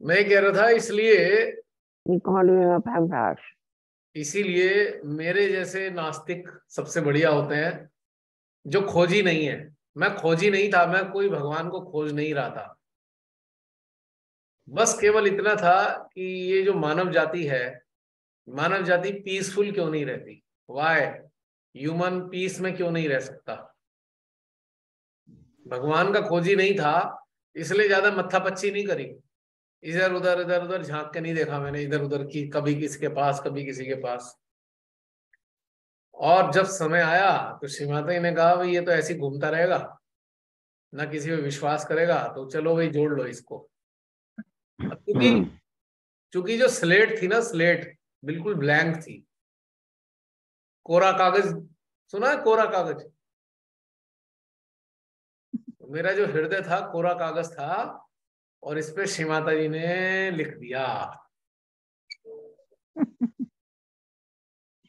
मैं कह रहा था इसलिए Nicola इसीलिए मेरे जैसे नास्तिक सबसे बढ़िया होते हैं जो खोजी नहीं है। मैं खोजी नहीं था, मैं कोई भगवान को खोज नहीं रहा था। बस केवल इतना था कि ये जो मानव जाति है, मानव जाति पीसफुल क्यों नहीं रहती? वाई ह्यूमन पीस में क्यों नहीं रह सकता? भगवान का खोजी नहीं था, इसलिए ज्यादा मत्थापच्ची नहीं करी। इधर उधर झांक के नहीं देखा मैंने, इधर उधर की, कभी किसी के पास कभी किसी के पास। और जब समय आया तो श्री माता जी ने कहा भाई ये तो ऐसे ही घूमता रहेगा, ना किसी पे विश्वास करेगा, तो चलो भाई जोड़ लो इसको। अब क्योंकि चूंकि जो स्लेट थी ना, स्लेट बिल्कुल ब्लैंक थी, कोरा कागज। सुना है कोरा कागज? मेरा जो हृदय था कोरा कागज था, और इस पे श्री माता जी ने लिख दिया।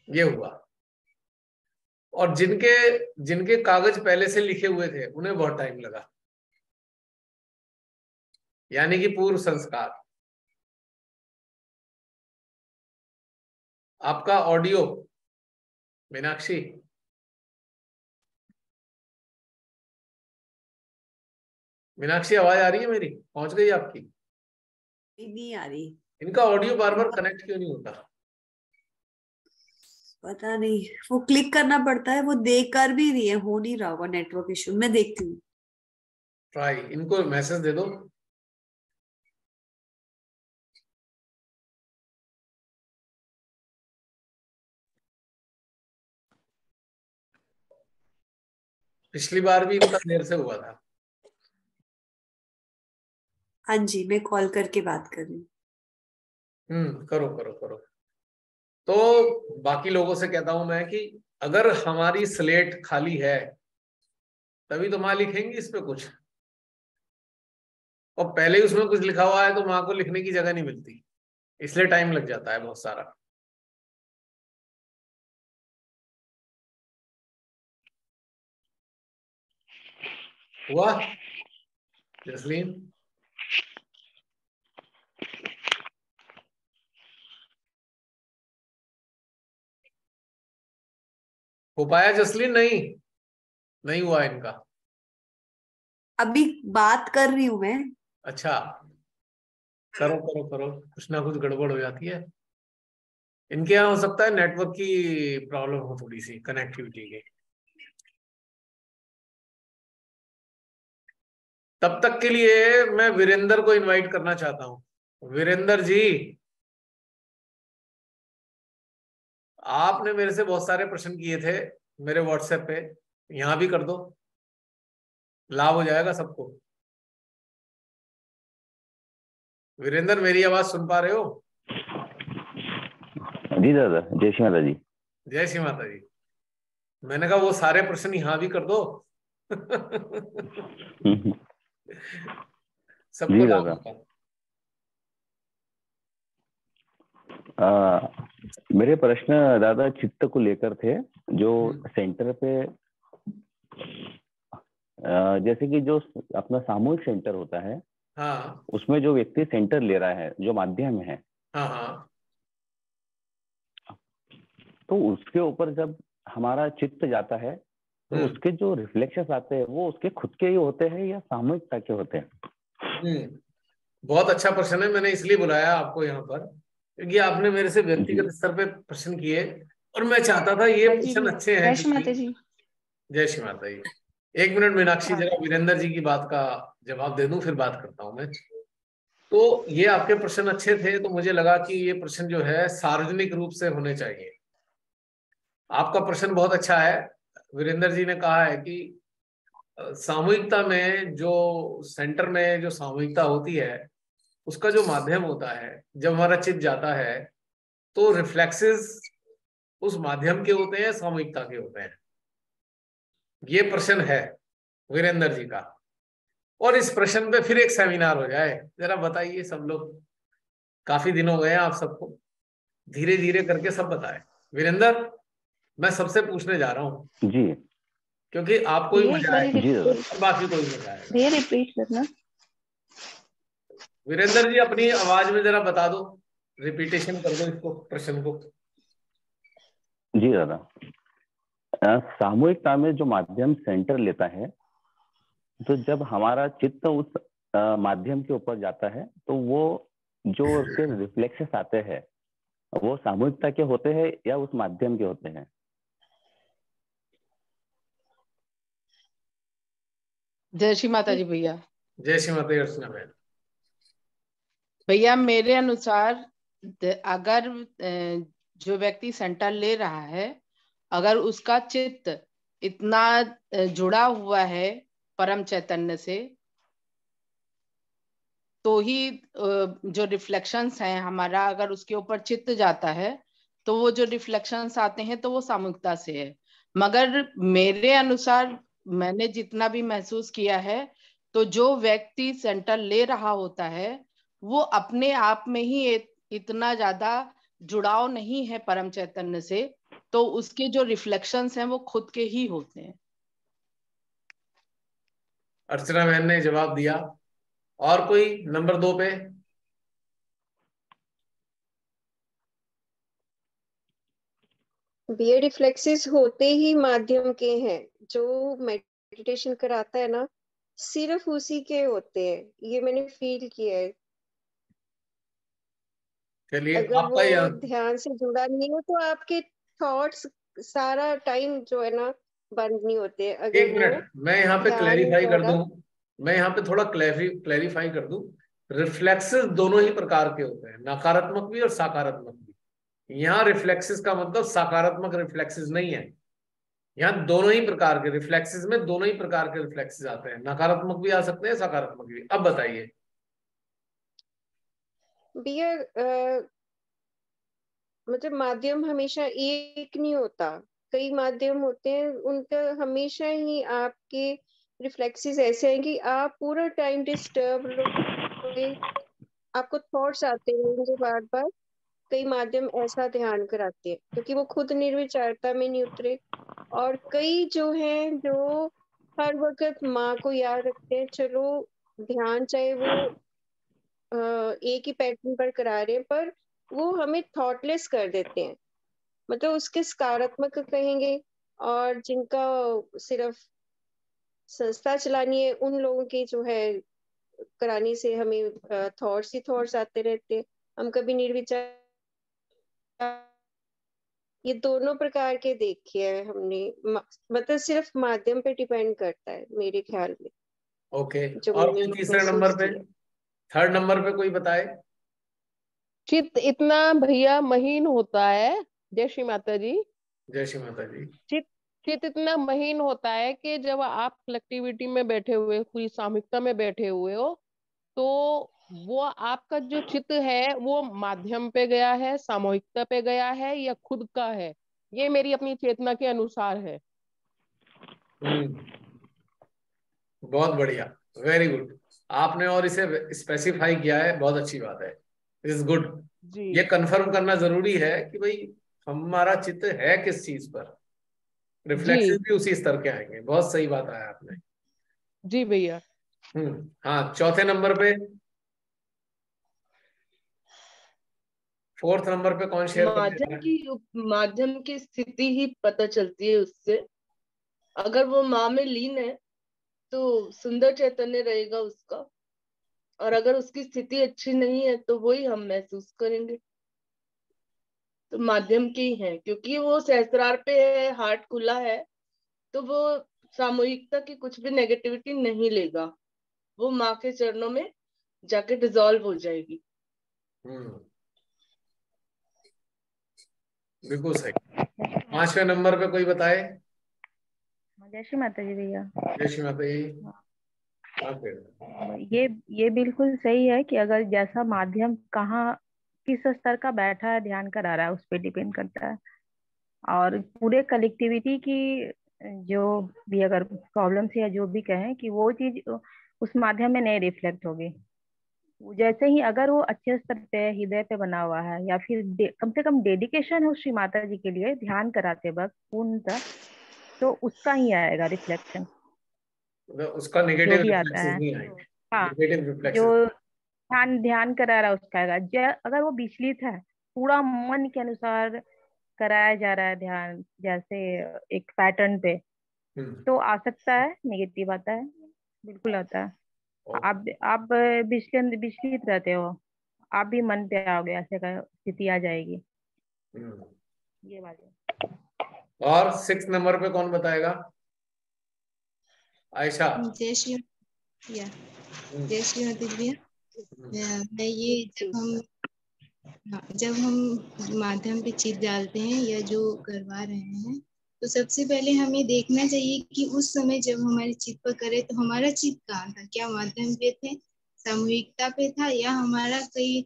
ये हुआ। और जिनके जिनके कागज पहले से लिखे हुए थे उन्हें बहुत टाइम लगा, यानी कि पूर्व संस्कार। आपका ऑडियो, मीनाक्षी, मीनाक्षी आवाज आ रही है मेरी? पहुंच गई आपकी? नहीं आ रही। इनका ऑडियो बार बार कनेक्ट क्यों नहीं होता? पता नहीं, वो क्लिक करना पड़ता है, वो देख कर भी रही है, हो नहीं रहा होगा नेटवर्क इशू। मैं देखती हूँ। ट्राई, इनको मैसेज दे दो। पिछली बार भी इनका देर से हुआ था। हाँ जी, मैं कॉल करके बात कर रही हूँ। करो करो करो। तो बाकी लोगों से कहता हूं मैं कि अगर हमारी स्लेट खाली है तभी तो माँ लिखेंगी इस पे कुछ, और पहले ही उसमें कुछ लिखा हुआ है तो माँ को लिखने की जगह नहीं मिलती, इसलिए टाइम लग जाता है बहुत सारा। हुआ जसलीन? हो पाया जसलीन? नहीं, नहीं हुआ इनका। अभी बात कर रही हूँ मैं। अच्छा, करो करो करो, कुछ ना कुछ गड़बड़ हो जाती है इनके यहाँ। हो सकता है नेटवर्क की प्रॉब्लम हो, थोड़ी सी कनेक्टिविटी की। तब तक के लिए मैं वीरेंद्र को इनवाइट करना चाहता हूं। वीरेंद्र जी, आपने मेरे से बहुत सारे प्रश्न किए थे मेरे व्हाट्सएप पे, यहां भी कर दो, लाभ हो जाएगा सबको। वीरेंद्र, मेरी आवाज सुन पा रहे हो? जी दादा, जय श्री माता जी। जय श्री माता जी। मैंने कहा वो सारे प्रश्न यहां भी कर दो। सबको जी लाभ दादा। होगा। मेरे प्रश्न दादा चित्त को लेकर थे, जो सेंटर पे जैसे कि जो अपना सामूहिक सेंटर होता है, हाँ उसमें जो व्यक्ति सेंटर ले रहा है, जो माध्यम है, हाँ हाँ। तो उसके ऊपर जब हमारा चित्त जाता है तो उसके जो रिफ्लेक्शंस आते हैं वो उसके खुद के ही होते हैं या सामूहिकता के होते हैं? बहुत अच्छा प्रश्न है, मैंने इसलिए बुलाया आपको यहाँ पर क्योंकि आपने मेरे से व्यक्तिगत स्तर पे प्रश्न किए, और मैं चाहता था ये प्रश्न अच्छे हैं जय माता जी। जय श्री माता जी। एक मिनट मीनाक्षी, जरा वीरेंद्र जी की बात का जवाब दे दूं, फिर बात करता हूं मैं। तो ये आपके प्रश्न अच्छे थे, तो मुझे लगा कि ये प्रश्न जो है सार्वजनिक रूप से होने चाहिए। आपका प्रश्न बहुत अच्छा है। वीरेंद्र जी ने कहा है कि सामूहिकता में, जो सेंटर में जो सामूहिकता होती है, उसका जो माध्यम होता है, जब हमारा चित्त जाता है तो रिफ्लेक्सेस उस माध्यम के होते हैं, सामूहिकता के होते हैं। ये प्रश्न है वीरेंद्र जी का। और इस प्रश्न पे फिर एक सेमिनार हो जाए, जरा बताइए सब लोग, काफी दिन हो गए हैं आप सबको, धीरे धीरे करके सब बताए। वीरेंद्र, मैं सबसे पूछने जा रहा हूँ जी क्योंकि आपको भी एक मजा बार आएगा जी दादा। और बाकी को भी मजा आएगा। ये रिपीट करना। वीरेंद्र जी अपनी आवाज में जरा बता दो, रिपीटेशन कर दो इसको, प्रश्न को। जी दादा, सामूहिकता में जो माध्यम सेंटर लेता है, तो जब हमारा चित्त उस माध्यम के ऊपर जाता है तो वो जो उसके रिफ्लेक्सेस आते हैं वो सामूहिकता के होते हैं या उस माध्यम के होते हैं? जय श्री माता जी भैया। जय श्री माता अर्चना बहन। भैया मेरे अनुसार अगर जो व्यक्ति सेंटर ले रहा है, अगर उसका चित्त इतना जुड़ा हुआ है परम चैतन्य से, तो ही जो रिफ्लेक्शंस हैं हमारा, अगर उसके ऊपर चित्त जाता है तो वो जो रिफ्लेक्शंस आते हैं तो वो सामूहिकता से है। मगर मेरे अनुसार मैंने जितना भी महसूस किया है, तो जो व्यक्ति सेंटर ले रहा होता है वो अपने आप में ही इतना ज्यादा जुड़ाव नहीं है परम चैतन्य से, तो उसके जो रिफ्लेक्शंस हैं वो खुद के ही होते हैं। अर्चना बहन ने जवाब दिया। और कोई नंबर 2 पे? बीए रिफ्लेक्सेस होते ही माध्यम के हैं। जो मेडिटेशन कराता है ना, सिर्फ उसी के होते हैं, ये मैंने फील किया है। चलिए अगर आपका वो ध्यान से जुड़ा नहीं हो तो आपके थॉट्स सारा टाइम जो है ना बंद नहीं होते। अगर एक वो मिनट, मैं यहाँ पे ध्यान क्लैरिफाई कर द्वारा, दूं, मैं यहाँ पे थोड़ा क्लैरिफाई कर दूं। रिफ्लेक्सेस दोनों ही प्रकार के होते हैं, नकारात्मक भी और सकारात्मक भी। यहाँ रिफ्लेक्सेस का मतलब सकारात्मक रिफ्लेक्सेस नहीं है। यहाँ दोनों ही प्रकार के रिफ्लेक्सेस में दोनों ही प्रकार के रिफ्लेक्सेस आते हैं, नकारात्मक भी आ सकते हैं, सकारात्मक भी। अब बताइए। बीए मतलब माध्यम हमेशा एक नहीं होता, कई माध्यम होते हैं। उनका हमेशा ही आपके रिफ्लेक्सेस ऐसे हैं कि आप पूरा टाइम डिस्टर्ब रहोगे, आपको थॉट्स आते रहेंगे बार बार। कई माध्यम ऐसा ध्यान कराते हैं क्योंकि वो खुद निर्विचारता में नहीं उतरे। और कई जो हैं जो हर वक्त माँ को याद रखते हैं, चलो ध्यान चाहे वो एक ही पैटर्न पर करा रहे हैं, पर वो हमें थॉटलेस कर देते हैं, मतलब उसके सकारात्मक कहेंगे। और जिनका सिर्फ संस्था चलानी है, उन लोगों की जो है कराने से हमें थॉट्स ही थॉट्स आते रहते हैं, हम कभी निर्विचार। ये दोनों प्रकार के देखे हैं हमने। मतलब सिर्फ माध्यम पे डिपेंड करता है मेरे ख्याल में, ओके, जो और मैंने कोई तीसरे महसूस नंबर पे, किया। थर्ड नंबर पे कोई बताए? चित्त इतना भैया महीन होता है, जय श्री माता जी। जय श्री माता जी। चित्त चित्त इतना महीन होता है कि जब आप कलेक्टिविटी में बैठे हुए, पूरी सामूहिकता में बैठे हुए हो, तो वो आपका जो चित्त है वो माध्यम पे गया है, सामूहिकता पे गया है, या खुद का है। ये मेरी अपनी चेतना के अनुसार है। बहुत बढ़िया, वेरी गुड। आपने और इसे स्पेसिफाई किया है, बहुत अच्छी बात है, इज गुड। जी ये कंफर्म करना जरूरी है कि भाई हमारा चित्त है किस चीज पर, रिफ्लेक्सेस जी भी उसी स्तर के आएंगे। बहुत सही बात आया आपने। जी भैया। हाँ, चौथे नंबर पे, फोर्थ नंबर पे कौन शेयर कर देता है? माध्यम की स्थिति ही पता चलती है उससे। अगर वो माँ में लीन है तो सुंदर चैतन्य रहेगा उसका, और अगर उसकी स्थिति अच्छी नहीं है तो वही हम महसूस करेंगे। तो माध्यम की ही है, क्योंकि वो सहस्त्रार पे है, हार्ट खुला है, तो वो सामूहिकता की कुछ भी नेगेटिविटी नहीं लेगा, वो माँ के चरणों में जाके डिसॉल्व हो जाएगी। बिल्कुल सही। पांचवें नंबर पे कोई बताए? जय श्री माता जी भैया। जय श्री माता जी। ये बिल्कुल सही है कि अगर जैसा माध्यम कहाँ किस स्तर का बैठा है, ध्यान करा रहा है, उस पर डिपेंड करता है। और पूरे कलेक्टिविटी की जो भी अगर प्रॉब्लम्स या जो भी कहें कि वो चीज उस माध्यम में नहीं रिफ्लेक्ट होगी। जैसे ही अगर वो अच्छे स्तर पे हृदय पे बना हुआ है, या फिर कम से कम डेडिकेशन हो श्री माता जी के लिए ध्यान कराते वक्त पूर्णतः, तो उसका ही आएगा रिफ्लेक्शन, उसका जो नेगेटिव भी आता रिफ्लेक्सेस है। नहीं आएंगे। हाँ, नेगेटिव रिफ्लेक्सेस। जो ध्यान करा रहा है उसका आएगा। अगर वो विचलित है, पूरा मन के अनुसार कराया जा रहा है ध्यान, जैसे एक पैटर्न पे, तो आ सकता है, नेगेटिव आता है, बिल्कुल आता है। आप विचलित रहते हो, आप भी मन पे आओगे, ऐसे का स्थिति आ जाएगी। ये बात है। और 6 नंबर पे कौन बताएगा? आयशा। जय श्री भैया। मैं ये जब हम माध्यम पे चित डालते हैं या जो करवा रहे हैं, तो सबसे पहले हमें देखना चाहिए कि उस समय जब हमारे चित पर करे तो हमारा चित कहाँ था, क्या माध्यम पे थे, सामूहिकता पे था, या हमारा कई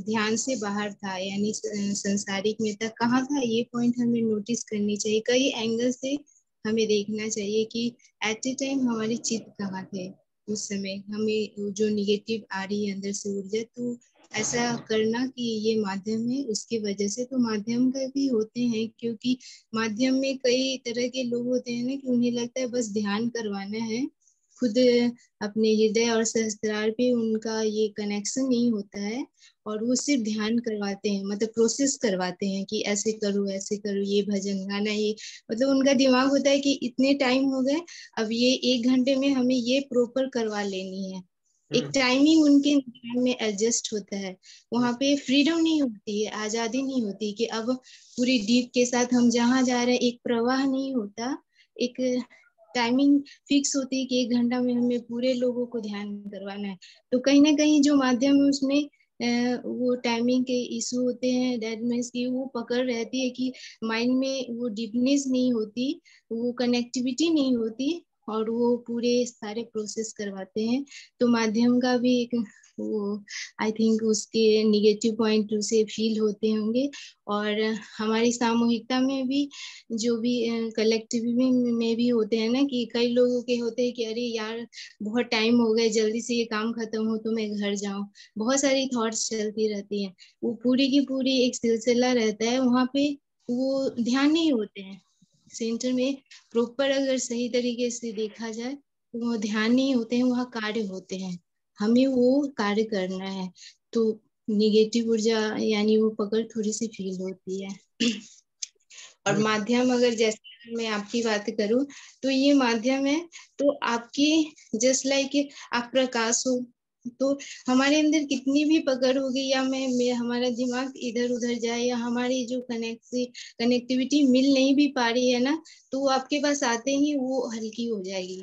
ध्यान से बाहर था, यानी संसारिक में था, कहाँ था, ये पॉइंट हमें नोटिस करनी चाहिए। कई एंगल से हमें देखना चाहिए कि एट ए टाइम हमारी चित कहाँ थे उस समय, हमें जो निगेटिव आ रही है अंदर से ऊर्जा, तो ऐसा करना कि ये माध्यम है, उसकी वजह से। तो माध्यम का भी होते हैं, क्योंकि माध्यम में कई तरह के लोग होते हैं ना, कि उन्हें लगता है बस ध्यान करवाना है, खुद अपने हृदय और सहस्त्रार पे उनका ये कनेक्शन नहीं होता है, और वो सिर्फ ध्यान करवाते हैं, मतलब प्रोसेस करवाते हैं कि ऐसे करो ऐसे करो, ये भजन गाना, ये मतलब उनका दिमाग होता है कि इतने टाइम हो गए, अब ये 1 घंटे में हमें ये प्रॉपर करवा लेनी है। एक टाइमिंग उनके ध्यान में एडजस्ट होता है, वहां पे फ्रीडम नहीं होती है, आजादी नहीं होती कि अब पूरी डीप के साथ हम जहाँ जा रहे हैं, एक प्रवाह नहीं होता, एक टाइमिंग फिक्स होती है कि 1 घंटा में हमें पूरे लोगों को ध्यान करवाना है। तो कहीं ना कहीं जो माध्यम है उसमें वो टाइमिंग के इशू होते हैं, दैट मीन्स कि वो पकड़ रहती है कि माइंड में वो डीपनेस नहीं होती, वो कनेक्टिविटी नहीं होती, और वो पूरे सारे प्रोसेस करवाते हैं। तो माध्यम का भी एक वो आई थिंक उसके निगेटिव पॉइंट उसे फील होते होंगे। और हमारी सामूहिकता में भी जो भी कलेक्टिव में भी होते हैं ना, कि कई लोगों के होते हैं कि अरे यार बहुत टाइम हो गया, जल्दी से ये काम खत्म हो तो मैं घर जाऊं, बहुत सारी थॉट्स चलती रहती हैं, वो पूरी की पूरी एक सिलसिला रहता है, वहां पे वो ध्यान नहीं होते हैं सेंटर में प्रॉपर। अगर सही तरीके से देखा जाए तो वो ध्यान नहीं होते हैं, वहाँ कार्य होते हैं, हमें वो कार्य करना है। तो निगेटिव ऊर्जा यानी वो पकड़ थोड़ी सी फील होती है। और माध्यम, अगर जैसे मैं आपकी बात करूं तो ये माध्यम है, तो आपकी जस्ट लाइक आप प्रकाश हो, तो हमारे अंदर कितनी भी पकड़ होगी, या मैं हमारा दिमाग इधर उधर जाए, या हमारी जो कनेक्टिविटी मिल नहीं भी पा रही है ना, तो वो आपके पास आते ही वो हल्की हो जाएगी,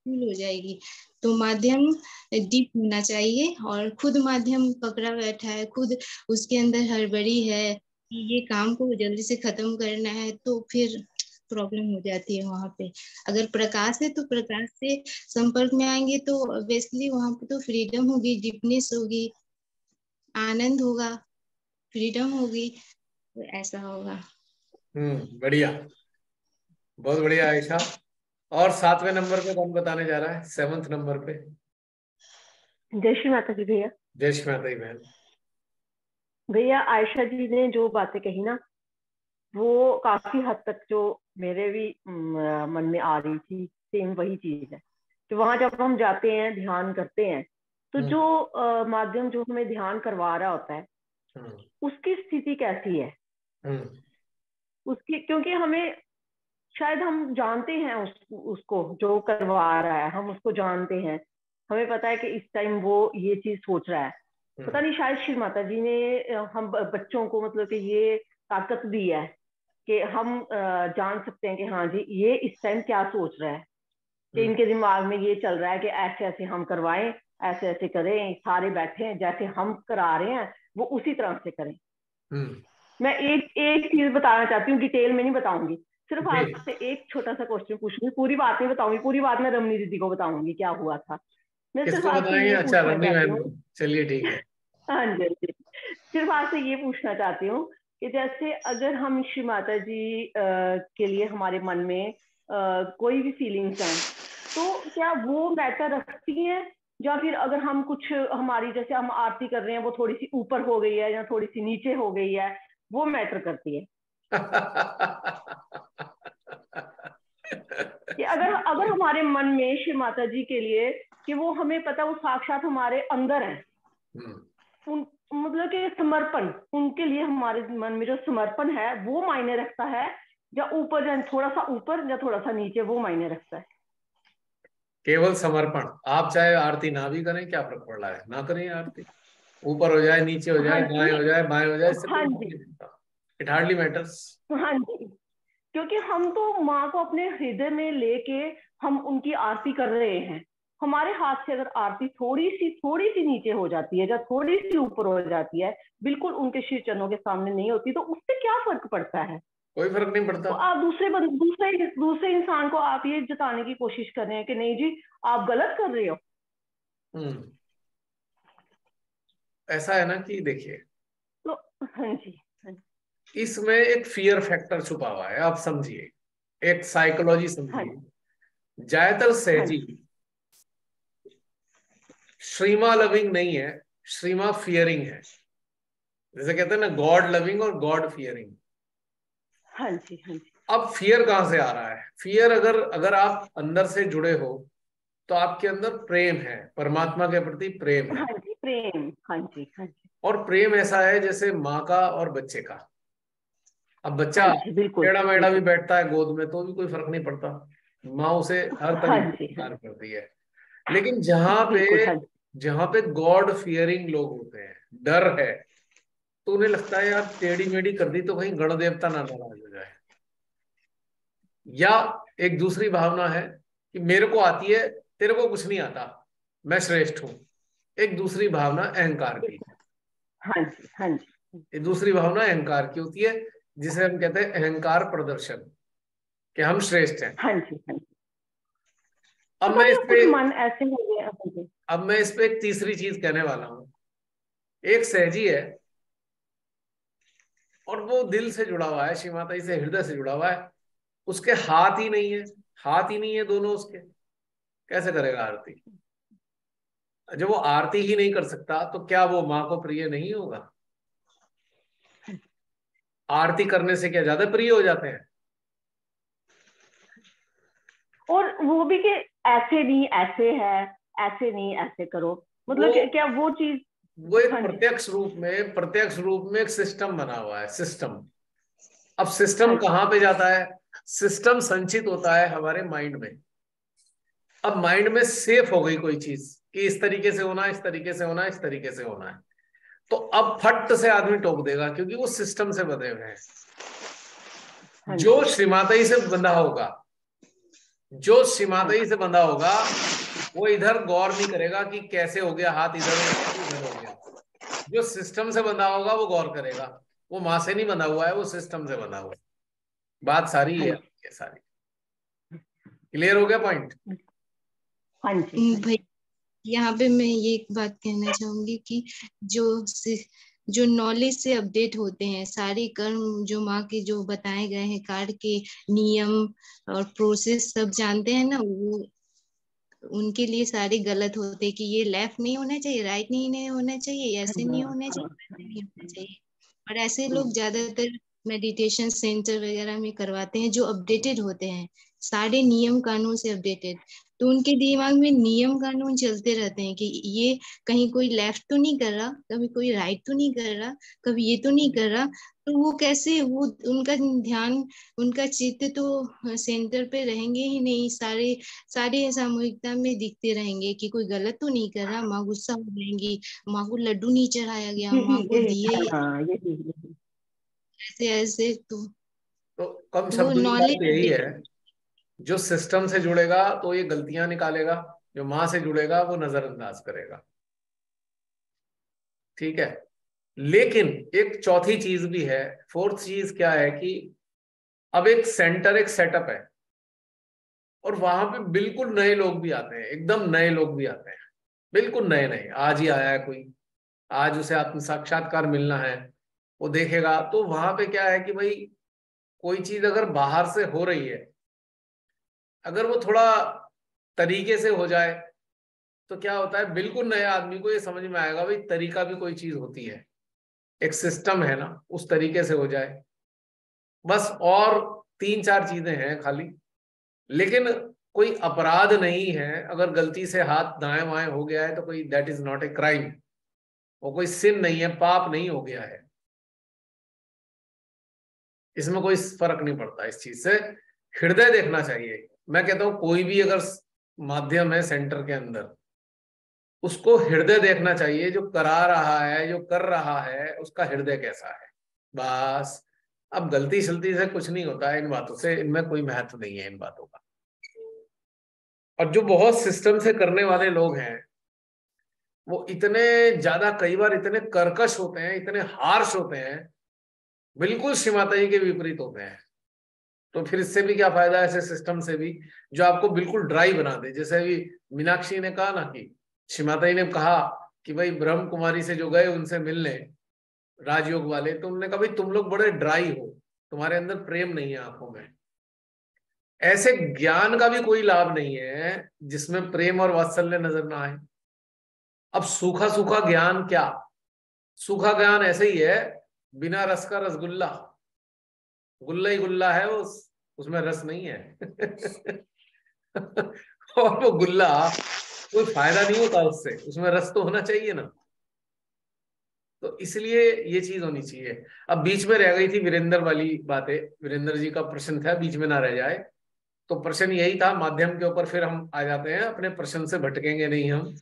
फुल हो जाएगी। तो माध्यम डीप होना चाहिए, और खुद माध्यम पकड़ा बैठा है, खुद उसके अंदर हड़बड़ी है कि ये काम को जल्दी से खत्म करना है, तो फिर प्रॉब्लम हो जाती है वहां पे। अगर प्रकाश है तो प्रकाश से संपर्क में आएंगे तो ऑब्वियसली वहां पे तो फ्रीडम होगी, डीपनेस होगी, आनंद होगा, फ्रीडम होगी, तो ऐसा होगा। बढ़िया, बहुत बढ़िया आयशा। और 7वें नंबर पे कौन बताने जा रहा है? 7th नंबर पे जय श्री माता जी भैया। जय श्री माता जी बहन। भैया आयशा जी ने जो बातें कही ना, वो काफी हद तक जो मेरे भी मन में आ रही थी, सेम वही चीज है। तो वहां जब हम जाते हैं, ध्यान करते हैं, तो जो माध्यम जो हमें ध्यान करवा रहा होता है, उसकी स्थिति कैसी है, उसकी, क्योंकि हमें शायद हम जानते हैं उसको जो करवा रहा है, हम उसको जानते हैं, हमें पता है कि इस टाइम वो ये चीज सोच रहा है। पता नहीं, शायद श्री माता जी ने हम बच्चों को मतलब कि ये ताकत दी है कि हम जान सकते हैं कि हाँ जी ये इस टाइम क्या सोच रहा है, कि इनके दिमाग में ये चल रहा है कि ऐसे ऐसे हम करवाएं, ऐसे ऐसे करें, सारे बैठे हैं, जैसे हम करा रहे हैं वो उसी तरह से करें। मैं एक चीज बताना चाहती हूँ, डिटेल में नहीं बताऊंगी, सिर्फ आपसे एक छोटा सा क्वेश्चन पूछूंगी, पूरी बात नहीं बताऊंगी, पूरी बात मैं रमनी दीदी को बताऊंगी क्या हुआ था। मैं सिर्फ आपसे ये अच्छा, पूछना चाहती हूँ, चलिए ठीक है। हाँ जी, सिर्फ आपसे ये पूछना चाहती हूँ कि जैसे अगर हम श्री माता जी के लिए हमारे मन में कोई भी फीलिंग्स हैं, तो क्या वो मैटर रखती हैं, या फिर अगर हम कुछ हमारी जैसे हम आरती कर रहे हैं वो थोड़ी सी ऊपर हो गई है या थोड़ी सी नीचे हो गई है, वो मैटर करती है? कि अगर हमारे मन में श्री माता जी के लिए, कि वो हमें पता वो साक्षात हमारे अंदर है, मतलब कि समर्पण, उनके लिए हमारे मन में जो समर्पण है वो मायने रखता है, या ऊपर या थोड़ा सा ऊपर या थोड़ा सा नीचे, वो मायने रखता है? केवल समर्पण। आप चाहे आरती ना भी करें, क्या फर्क पड़ रहा है, ना करें आरती, ऊपर हो जाए, नीचे हो जाए, दाएं हो जाए, बाएं हो जाए, इससे हाँ कोई जी, फर्क नहीं पड़ता। It hardly matters. हाँ जी, क्योंकि हम तो माँ को अपने हृदय में लेके हम उनकी आरती कर रहे हैं। हमारे हाथ से अगर आरती थोड़ी सी नीचे हो जाती है या थोड़ी सी ऊपर हो जाती है, बिल्कुल उनके श्री चरणों के सामने नहीं होती, तो उससे क्या फर्क पड़ता है? कोई फर्क नहीं पड़ता। तो आप दूसरे इंसान को आप ये जताने की कोशिश कर रहे हैं कि नहीं जी आप गलत कर रहे हो। ऐसा है ना कि देखिए, तो हाँ जी, इसमें एक फियर फैक्टर छुपा हुआ है, आप समझिए, एक साइकोलॉजी समझिए। ज्यादातर सहजी श्रीमा लविंग नहीं है, श्रीमा फियरिंग है। जैसे कहते हैं ना, गॉड लविंग और गॉड फियरिंग। हाँ जी, हाँ जी। अब फियर कहां से आ रहा है? फियर अगर आप अंदर से जुड़े हो तो आपके अंदर प्रेम है, परमात्मा के प्रति प्रेम है। हाँ जी, प्रेम। हाँ जी, हाँ जी। और प्रेम ऐसा है जैसे माँ का और बच्चे का। अब बच्चा टेढ़ा मेढ़ा भी बैठता है गोद में तो भी कोई फर्क नहीं पड़ता, माँ उसे हर तरीके से प्यार करती है। लेकिन जहां पे गॉड फियरिंग लोग होते हैं, डर है, तो उन्हें लगता है यार टेढ़ी मेढ़ी कर दी तो कहीं गण देवता ना नाराज हो जाए। या एक दूसरी भावना है कि मेरे को आती है, तेरे को कुछ नहीं आता, मैं श्रेष्ठ हूं। एक दूसरी भावना अहंकार की। हाँ जी, हाँ जी। एक दूसरी भावना अहंकार की होती है, जिसे हम कहते हैं अहंकार प्रदर्शन, कि हम श्रेष्ठ हैं। हाँ जी, हाँ जी। अब मैं इस पे मन ऐसे हो गया। अब मैं इस पे एक तीसरी चीज कहने वाला हूं। एक सहजी है और वो दिल से जुड़ा हुआ है, श्री माता जी से हृदय से जुड़ा हुआ है, उसके हाथ ही नहीं है, हाथ ही नहीं है दोनों उसके, कैसे करेगा आरती? जब वो आरती ही नहीं कर सकता तो क्या वो माँ को प्रिय नहीं होगा? आरती करने से क्या ज्यादा प्रिय हो जाते हैं? और वो भी कि ऐसे नहीं ऐसे है, ऐसे नहीं ऐसे करो, मतलब क्या वो चीज, वो एक प्रत्यक्ष रूप में एक सिस्टम बना हुआ है, सिस्टम। अब सिस्टम कहां पे जाता है? सिस्टम संचित होता है हमारे माइंड में। अब माइंड में सेफ हो गई कोई चीज कि इस तरीके से होना, इस तरीके से होना, इस तरीके से होना है, तो अब फट से आदमी टोक देगा, क्योंकि वो सिस्टम से बंधे हुए हैं। जो श्रीमाताई से बंधा होगा, वो इधर गौर नहीं करेगा कि कैसे हो गया हाथ, इधर हो गया। जो सिस्टम से बंधा होगा वो गौर करेगा। वो माँ से नहीं बंधा हुआ है, वो सिस्टम से बंधा हुआ है। बात सारी है सारी। क्लियर हो गया पॉइंट? हाँ जी। भाई यहाँ पे मैं ये एक बात कहना चाहूंगी कि जो नॉलेज से अपडेट होते हैं, सारे कर्म जो माँ के जो बताए गए हैं, कार्ड के नियम और प्रोसेस सब जानते हैं ना, वो उनके लिए सारे गलत होते हैं कि ये लेफ्ट नहीं होना चाहिए, राइट नहीं होना चाहिए, ऐसे नहीं होना चाहिए, ऐसे नहीं होना चाहिए। और ऐसे लोग ज्यादातर मेडिटेशन सेंटर वगैरह में करवाते हैं जो अपडेटेड होते हैं, सारे नियम कानून से अपडेटेड। तो उनके दिमाग में नियम कानून चलते रहते हैं कि ये कहीं कोई लेफ्ट तो नहीं कर रहा, कभी कोई राइट तो नहीं कर रहा, कभी ये तो नहीं कर रहा। तो वो कैसे, वो उनका ध्यान, उनका चित्त तो सेंटर पे रहेंगे ही नहीं, सारे सामूहिकता में दिखते रहेंगे कि कोई गलत तो नहीं कर रहा। माँ गुस्सा हो जाएंगी, माँ को लड्डू नहीं चढ़ाया गया, माँ को दिए ऐसे तो कम शब्दों में बात यही है, जो सिस्टम से जुड़ेगा तो ये गलतियां निकालेगा, जो माँ से जुड़ेगा वो नजरअंदाज करेगा। ठीक है, लेकिन एक चौथी चीज भी है, फोर्थ चीज क्या है कि अब एक सेंटर, एक सेटअप है, और वहां पे बिल्कुल नए लोग भी आते हैं, एकदम नए लोग भी आते हैं, बिल्कुल नए नए। आज ही आया है कोई, आज उसे आत्म साक्षात्कार मिलना है, वो देखेगा। तो वहां पे क्या है कि भाई कोई चीज अगर बाहर से हो रही है, अगर वो थोड़ा तरीके से हो जाए तो क्या होता है, बिल्कुल नए आदमी को ये समझ में आएगा भाई तरीका भी कोई चीज होती है, एक सिस्टम है ना, उस तरीके से हो जाए बस। और 3-4 चीजें हैं खाली, लेकिन कोई अपराध नहीं है। अगर गलती से हाथ दाएं बाएं हो गया है तो कोई, that is not a crime. वो कोई सिन नहीं है, पाप नहीं हो गया है, इसमें कोई फर्क नहीं पड़ता इस चीज से। हृदय देखना चाहिए। मैं कहता हूं कोई भी अगर माध्यम है सेंटर के अंदर, उसको हृदय देखना चाहिए, जो करा रहा है, जो कर रहा है, उसका हृदय कैसा है, बस। अब गलती शलती से कुछ नहीं होता है इन बातों से, इनमें कोई महत्व नहीं है इन बातों का। और जो बहुत सिस्टम से करने वाले लोग हैं, वो इतने ज्यादा कई बार इतने कर्कश होते हैं, इतने हार्श होते हैं, बिल्कुल श्री माता जी के विपरीत होते हैं। तो फिर इससे भी क्या फायदा ऐसे सिस्टम से भी, जो आपको बिल्कुल ड्राई बना दे। जैसे अभी मीनाक्षी ने कहा ना कि श्री माता जी ने कहा कि भाई ब्रह्म कुमारी से जो गए उनसे मिलने राजयोग वाले, तो उन्होंने कहा भाई तुम लोग बड़े ड्राई हो, तुम्हारे अंदर प्रेम नहीं है आंखों में। ऐसे ज्ञान का भी कोई लाभ नहीं है जिसमें प्रेम और वात्सल्य नजर ना आए। अब सूखा सूखा ज्ञान क्या, सूखा ज्ञान ऐसे ही है, बिना रस का रसगुल्ला, गुल्ला ही गुल्ला है, उसमें रस नहीं है। और वो गुल्ला कोई फायदा नहीं होता उससे, उसमें रस तो होना चाहिए ना। तो इसलिए ये चीज होनी चाहिए। अब बीच में रह गई थी वीरेंद्र वाली बातें, वीरेंद्र जी का प्रश्न था, बीच में ना रह जाए। तो प्रश्न यही था माध्यम के ऊपर, फिर हम आ जाते हैं, अपने प्रश्न से भटकेंगे नहीं हम।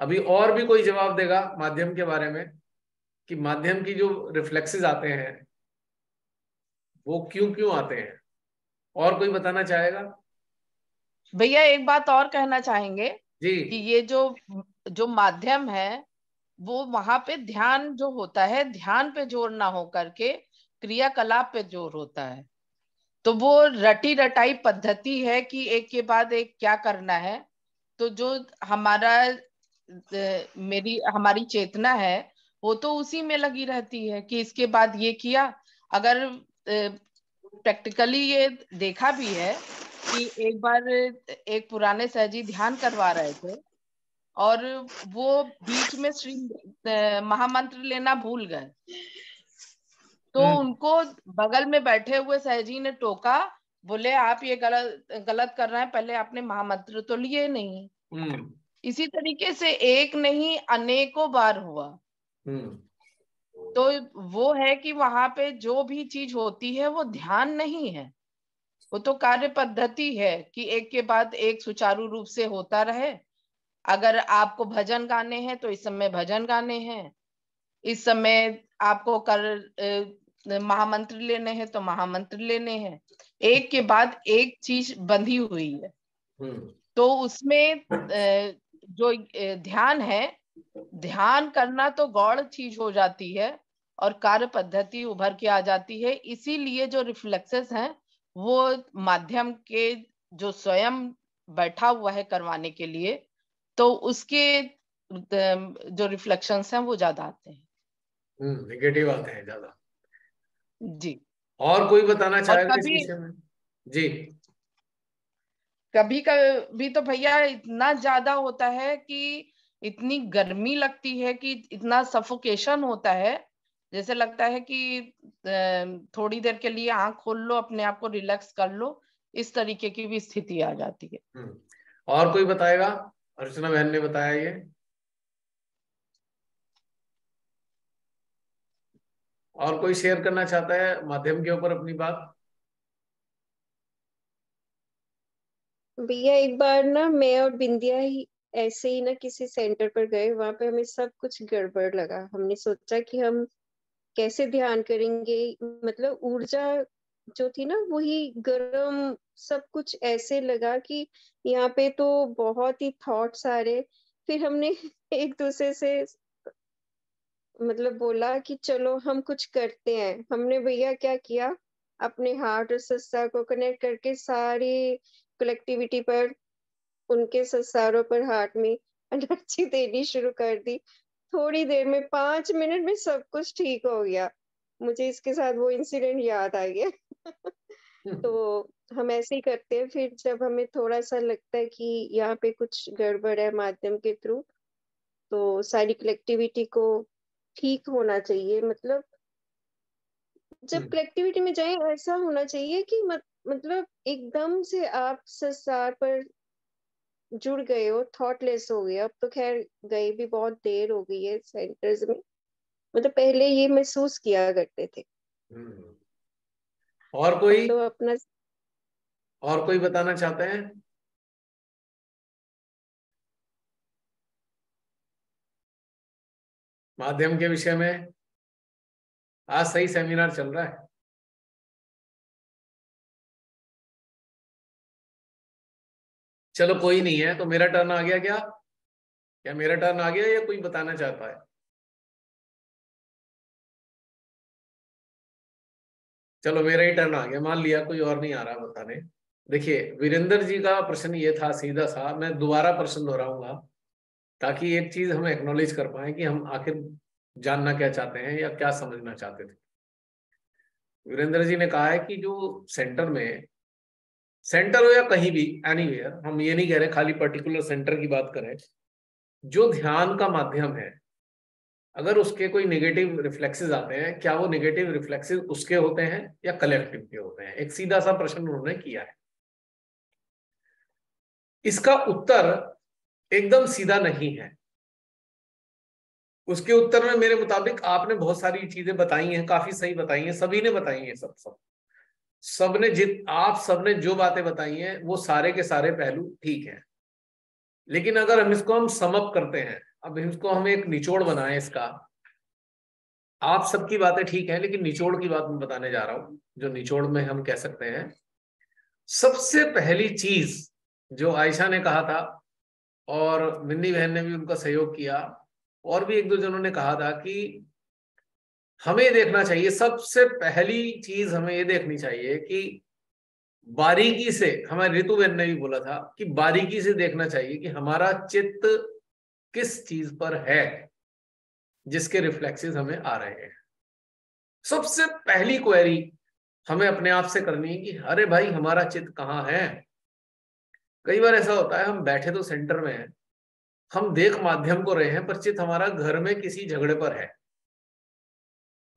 अभी और भी कोई जवाब देगा माध्यम के बारे में, कि माध्यम की जो रिफ्लेक्सेस आते हैं वो क्यों क्यों आते हैं, और कोई बताना चाहेगा? भैया एक बात और कहना चाहेंगे जी कि ये जो माध्यम है, वो वहां पे ध्यान जो होता है, ध्यान पे जोर ना हो करके क्रियाकलाप पे जोर होता है। तो वो रटी रटाई पद्धति है कि एक के बाद एक क्या करना है। तो जो हमारी चेतना है, वो तो उसी में लगी रहती है कि इसके बाद ये किया। अगर प्रैक्टिकली ये देखा भी है कि एक बार एक पुराने सहजी ध्यान करवा रहे थे, और वो बीच में श्री महामंत्र लेना भूल गए। तो उनको बगल में बैठे हुए सहजी ने टोका, बोले आप ये गलत कर रहे हैं, पहले आपने महामंत्र तो लिए नहीं। इसी तरीके से एक नहीं अनेकों बार हुआ। तो वो है कि वहां पे जो भी चीज होती है वो ध्यान नहीं है, वो तो कार्य पद्धति है कि एक के बाद एक सुचारू रूप से होता रहे। अगर आपको भजन गाने हैं तो इस समय भजन गाने हैं, इस समय आपको महामंत्र लेने हैं तो महामंत्र लेने हैं, एक के बाद एक चीज बंधी हुई है। तो उसमें जो ध्यान है, ध्यान करना तो गौड़ चीज हो जाती है और कार्य पद्धति उभर के आ जाती है। इसीलिए जो रिफ्लेक्सेस हैं वो माध्यम के जो स्वयं बैठा हुआ है करवाने के लिए, तो उसके जो रिफ्लेक्शंस हैं वो ज्यादा आते हैं, नेगेटिव आते हैं ज्यादा। जी। और कोई बताना चाहेगा इस कभी विषय में? जी। कभी कभी तो भैया इतना ज्यादा होता है कि इतनी गर्मी लगती है कि इतना सफोकेशन होता है, जैसे लगता है कि थोड़ी देर के लिए आंख खोल लो, अपने आप को रिलैक्स कर लो, इस तरीके की भी स्थिति आ जाती है। और कोई बताएगा? अर्चना बहन ने बताया ये। और कोई शेयर करना चाहता है माध्यम के ऊपर अपनी बात? भैया एक बार ना मैं और बिंदिया ही ऐसे ही ना किसी सेंटर पर गए, वहां पे हमें सब कुछ गड़बड़ लगा। हमने सोचा कि हम कैसे ध्यान करेंगे, मतलब ऊर्जा जो थी ना वही गर्म, सब कुछ ऐसे लगा कि यहाँ पे तो बहुत ही थॉट्स आ रहे। फिर हमने एक दूसरे से मतलब बोला कि चलो हम कुछ करते हैं। हमने भैया क्या किया, अपने हार्ट और सस्ता को कनेक्ट करके सारी कलेक्टिविटी पर, उनके ससारों पर हार्ट में एनर्जी देनी शुरू कर दी। थोड़ी देर में 5 मिनट में सब कुछ ठीक हो गया। मुझे इसके साथ वो इंसिडेंट याद आ गया। तो हम ऐसे ही करते हैं, फिर जब हमें थोड़ा सा लगता है कि यहाँ पे कुछ गड़बड़ है माध्यम के थ्रू, तो सारी कलेक्टिविटी को ठीक होना चाहिए। मतलब जब कलेक्टिविटी में जाए ऐसा होना चाहिए कि मतलब एकदम से आप संसार पर जुड़ गए हो, थॉटलेस हो गए। अब तो खैर गए भी बहुत देर हो गई है सेंटर्स में, मतलब पहले ये महसूस किया करते थे। और कोई तो अपना और कोई बताना चाहते हैं? माध्यम के विषय में आज सही सेमिनार चल रहा है। चलो कोई नहीं है, तो मेरा टर्न आ गया क्या? क्या मेरा टर्न आ गया या कोई बताना चाहता है? चलो मेरा ही टर्न आ गया, मान लिया कोई और नहीं आ रहा बताने। देखिए वीरेंद्र जी का प्रश्न ये था सीधा सा, मैं दोबारा प्रश्न दोहराऊंगा ताकि एक चीज हम एक्नॉलेज कर पाए कि हम आखिर जानना क्या चाहते हैं या क्या समझना चाहते थे। वीरेंद्र जी ने कहा है कि जो सेंटर में, सेंटर हो या कहीं भी, एनीवेयर, हम ये नहीं कह रहे खाली पर्टिकुलर सेंटर की बात करें, जो ध्यान का माध्यम है, अगर उसके कोई नेगेटिव रिफ्लेक्सेस आते हैं, क्या वो नेगेटिव रिफ्लेक्सेस उसके होते हैं या कलेक्टिव के होते हैं? एक सीधा सा प्रश्न उन्होंने किया है। इसका उत्तर एकदम सीधा नहीं है। उसके उत्तर में मेरे मुताबिक आपने बहुत सारी चीजें बताई हैं, काफी सही बताई हैं, सभी ने बताई हैं, सबने आप सबने जो बातें बताई हैं वो सारे के सारे पहलू ठीक हैं। लेकिन अगर हम सम अप करते हैं, अब इसको हम एक निचोड़ बनाएं इसका, आप सबकी बातें ठीक है लेकिन निचोड़ की बात मैं बताने जा रहा हूं। जो निचोड़ में हम कह सकते हैं, सबसे पहली चीज जो आयशा ने कहा था और मिन्नी बहन ने भी उनका सहयोग किया, और भी एक दो जनों ने कहा था कि हमें देखना चाहिए, सबसे पहली चीज हमें ये देखनी चाहिए कि बारीकी से, हमारे ऋतु बहन ने भी बोला था कि बारीकी से देखना चाहिए कि हमारा चित्त किस चीज पर है जिसके रिफ्लेक्सेस हमें आ रहे हैं। सबसे पहली क्वेरी हमें अपने आप से करनी है कि अरे भाई हमारा चित्त कहाँ है। कई बार ऐसा होता है, हम बैठे तो सेंटर में हैं, हम देख माध्यम को रहे हैं, पर चित्त हमारा घर में किसी झगड़े पर है,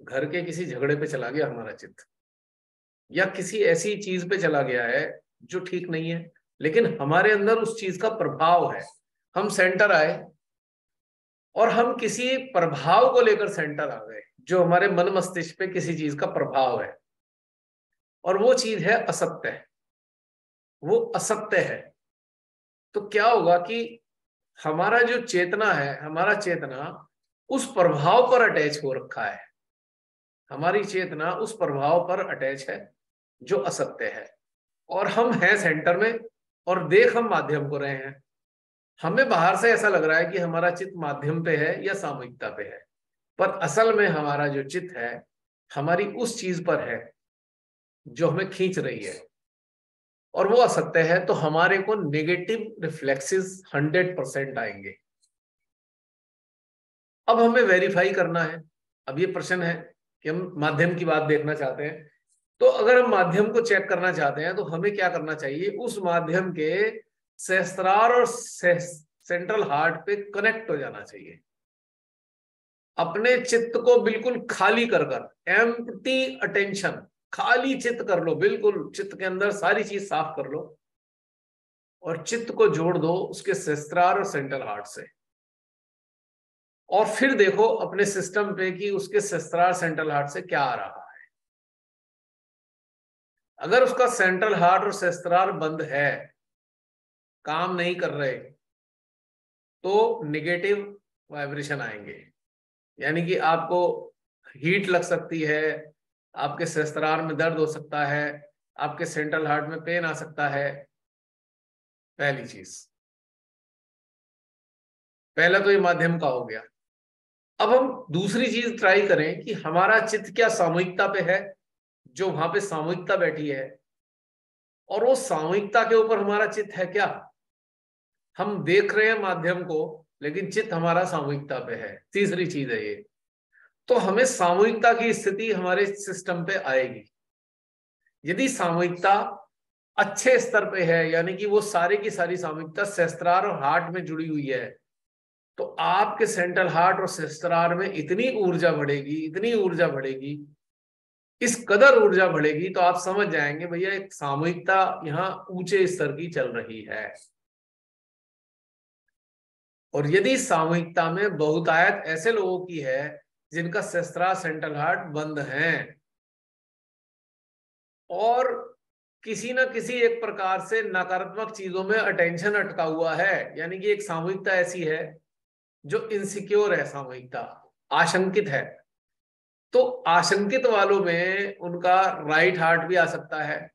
घर के किसी झगड़े पे चला गया हमारा चित्त, या किसी ऐसी चीज पे चला गया है जो ठीक नहीं है, लेकिन हमारे अंदर उस चीज का प्रभाव है। हम सेंटर आए और हम किसी प्रभाव को लेकर सेंटर आ गए, जो हमारे मन मस्तिष्क पे किसी चीज का प्रभाव है, और वो चीज है असत्य, वो असत्य है। तो क्या होगा कि हमारा जो चेतना है, हमारा चेतना उस प्रभाव पर अटैच हो रखा है, हमारी चेतना उस प्रभाव पर अटैच है जो असत्य है, और हम हैं सेंटर में और देख हम माध्यम को रहे हैं। हमें बाहर से ऐसा लग रहा है कि हमारा चित्त माध्यम पे है या सामूहिकता पे है, पर असल में हमारा जो चित्त है हमारी उस चीज पर है जो हमें खींच रही है, और वो असत्य है। तो हमारे को नेगेटिव रिफ्लेक्सेस 100% आएंगे। अब हमें वेरीफाई करना है। अब ये प्रश्न है कि हम माध्यम की बात देखना चाहते हैं, तो अगर हम माध्यम को चेक करना चाहते हैं तो हमें क्या करना चाहिए? उस माध्यम के सहस्त्रार और सेंट्रल हार्ट पे कनेक्ट हो जाना चाहिए। अपने चित्त को बिल्कुल खाली कर एम्प्टी अटेंशन, खाली चित्त कर लो, बिल्कुल चित्त के अंदर सारी चीज साफ कर लो और चित्त को जोड़ दो उसके सहस्त्रार और सेंट्रल हार्ट से, और फिर देखो अपने सिस्टम पे कि उसके सहस्त्रार सेंट्रल हार्ट से क्या आ रहा है। अगर उसका सेंट्रल हार्ट और सहस्त्रार बंद है, काम नहीं कर रहे, तो निगेटिव वाइब्रेशन आएंगे, यानी कि आपको हीट लग सकती है, आपके सहस्त्रार में दर्द हो सकता है, आपके सेंट्रल हार्ट में पेन आ सकता है। पहली चीज, पहला तो ये माध्यम का हो गया। अब हम दूसरी चीज ट्राई करें कि हमारा चित्त क्या सामूहिकता पे है, जो वहां पे सामूहिकता बैठी है, और वो सामूहिकता के ऊपर हमारा चित्त है क्या? हम देख रहे हैं माध्यम को लेकिन चित्त हमारा सामूहिकता पे है। तीसरी चीज है ये। तो हमें सामूहिकता की स्थिति हमारे सिस्टम पे आएगी। यदि सामूहिकता अच्छे स्तर पे है, यानी कि वो सारी की सारी सामूहिकता सहस्त्रार और हार्ट में जुड़ी हुई है, तो आपके सेंट्रल हार्ट और सहस्त्रार में इतनी ऊर्जा बढ़ेगी, इतनी ऊर्जा बढ़ेगी, इस कदर ऊर्जा बढ़ेगी, तो आप समझ जाएंगे भैया एक सामूहिकता यहाँ ऊंचे स्तर की चल रही है। और यदि सामूहिकता में बहुतायत ऐसे लोगों की है जिनका सहस्त्रार सेंट्रल हार्ट बंद है और किसी ना किसी एक प्रकार से नकारात्मक चीजों में अटेंशन अटका हुआ है, यानी कि एक सामूहिकता ऐसी है जो इनसिक्योर है, सामूहिकता आशंकित है, तो आशंकित वालों में उनका राइट हार्ट भी आ सकता है,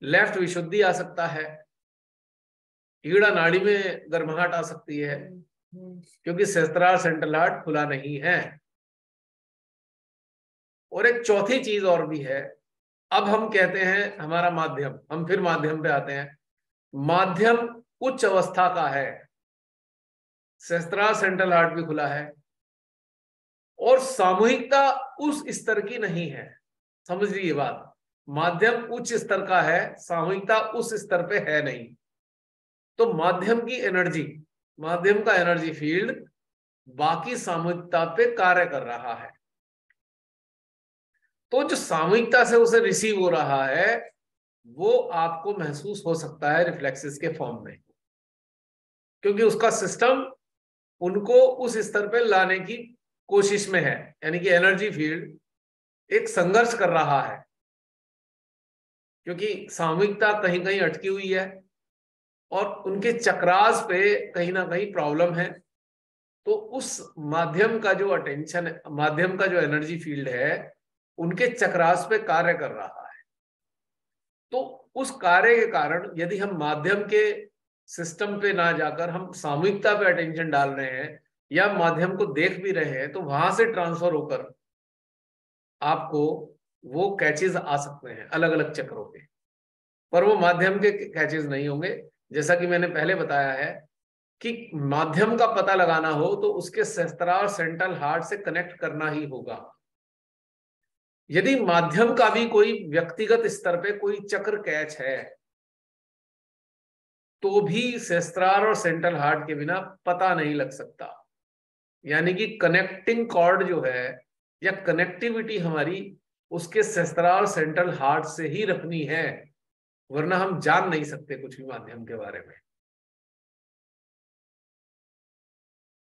लेफ्ट विशुद्धि आ सकता है, ईड़ा नाड़ी में गर्माहट आ सकती है, क्योंकि सहस्त्रार सेंट्रल हार्ट खुला नहीं है। और एक चौथी चीज और भी है, अब हम कहते हैं हमारा माध्यम, हम फिर माध्यम पे आते हैं, माध्यम उच्च अवस्था का है, सहस्त्रार सेंट्रल हार्ट भी खुला है और सामूहिकता उस स्तर की नहीं है। समझ लीजिए बात, माध्यम उच्च स्तर का है, सामूहिकता उस स्तर पे है नहीं। तो माध्यम की एनर्जी, माध्यम का एनर्जी फील्ड बाकी सामूहिकता पे कार्य कर रहा है। तो जो सामूहिकता से उसे रिसीव हो रहा है वो आपको महसूस हो सकता है रिफ्लेक्सेस के फॉर्म में, क्योंकि उसका सिस्टम उनको उस स्तर पे लाने की कोशिश में है, यानी कि एनर्जी फील्ड एक संघर्ष कर रहा है, क्योंकि सामूहिकता कहीं कहीं अटकी हुई है और उनके चक्रास पे कहीं ना कहीं प्रॉब्लम है। तो उस माध्यम का जो अटेंशन, माध्यम का जो एनर्जी फील्ड है उनके चक्रास पे कार्य कर रहा है। तो उस कार्य के कारण यदि हम माध्यम के सिस्टम पे ना जाकर हम सामूहिकता पे अटेंशन डाल रहे हैं या माध्यम को देख भी रहे हैं, तो वहां से ट्रांसफर होकर आपको वो कैचेस आ सकते हैं अलग अलग चक्रों पे, पर वो माध्यम के कैचेस नहीं होंगे। जैसा कि मैंने पहले बताया है कि माध्यम का पता लगाना हो तो उसके सहस्त्रार सेंट्रल हार्ट से कनेक्ट करना ही होगा। यदि माध्यम का भी कोई व्यक्तिगत स्तर पे कोई चक्र कैच है तो भी सहस्त्रार और सेंट्रल हार्ट के बिना पता नहीं लग सकता। यानी कि कनेक्टिंग कॉर्ड जो है या कनेक्टिविटी हमारी उसके सहस्त्रार सेंट्रल हार्ट से ही रखनी है, वरना हम जान नहीं सकते कुछ भी माध्यम के बारे में।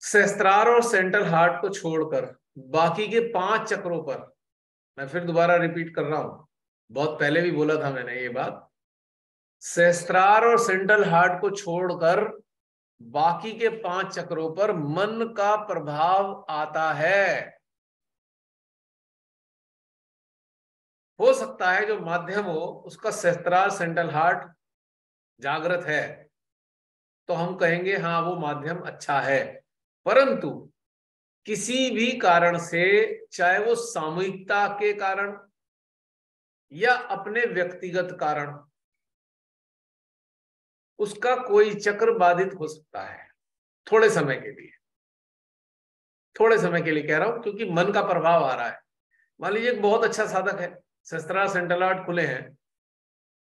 सहस्त्रार और सेंट्रल हार्ट को छोड़कर बाकी के 5 चक्रों पर, मैं फिर दोबारा रिपीट कर रहा हूं, बहुत पहले भी बोला था मैंने ये बात, सहस्त्रार और सेंट्रल हार्ट को छोड़कर बाकी के 5 चक्रों पर मन का प्रभाव आता है। हो सकता है जो माध्यम हो उसका सहस्त्रार सेंट्रल हार्ट जागृत है तो हम कहेंगे हाँ वो माध्यम अच्छा है, परंतु किसी भी कारण से, चाहे वो सामूहिकता के कारण या अपने व्यक्तिगत कारण, उसका कोई चक्र बाधित हो सकता है थोड़े समय के लिए। थोड़े समय के लिए कह रहा हूं क्योंकि मन का प्रभाव आ रहा है। मान लीजिए एक बहुत अच्छा साधक है, सहस्त्रार सेंट्रल हार्ट खुले हैं,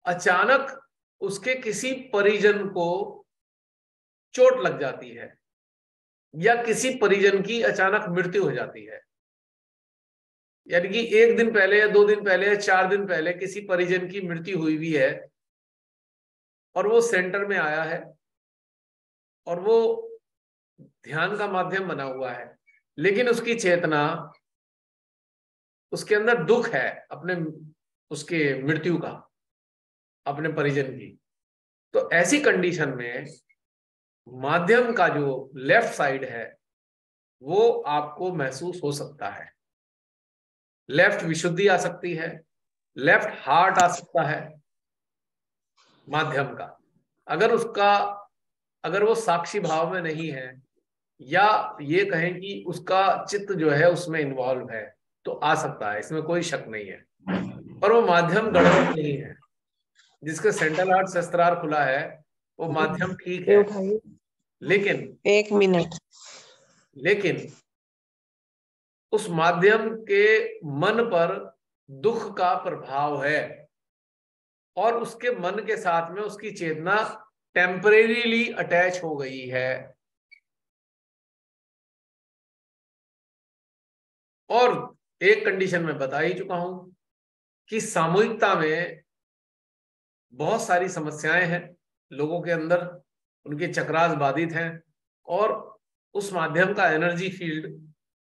अचानक उसके किसी परिजन को चोट लग जाती है या किसी परिजन की अचानक मृत्यु हो जाती है, यानी कि 1 दिन पहले या 2 दिन पहले या 4 दिन पहले किसी परिजन की मृत्यु हुई भी है और वो सेंटर में आया है और वो ध्यान का माध्यम बना हुआ है, लेकिन उसकी चेतना, उसके अंदर दुख है अपने उसके मृत्यु का, अपने परिजन की। तो ऐसी कंडीशन में माध्यम का जो लेफ्ट साइड है वो आपको महसूस हो सकता है। लेफ्ट विशुद्धि आ सकती है, लेफ्ट हार्ट आ सकता है माध्यम का, अगर वो साक्षी भाव में नहीं है या ये कहें कि उसका चित्त जो है उसमें इन्वॉल्व है तो आ सकता है, इसमें कोई शक नहीं है। पर वो माध्यम गड़बड़ नहीं है। जिसके सेंट्रल हार्ट सहस्त्रार खुला है वो माध्यम ठीक है, लेकिन 1 मिनट, लेकिन उस माध्यम के मन पर दुख का प्रभाव है और उसके मन के साथ में उसकी चेतना टेम्परेरीली अटैच हो गई है। और एक कंडीशन में बता ही चुका हूं कि सामूहिकता में बहुत सारी समस्याएं हैं लोगों के अंदर, उनके चक्रास बाधित हैं, और उस माध्यम का एनर्जी फील्ड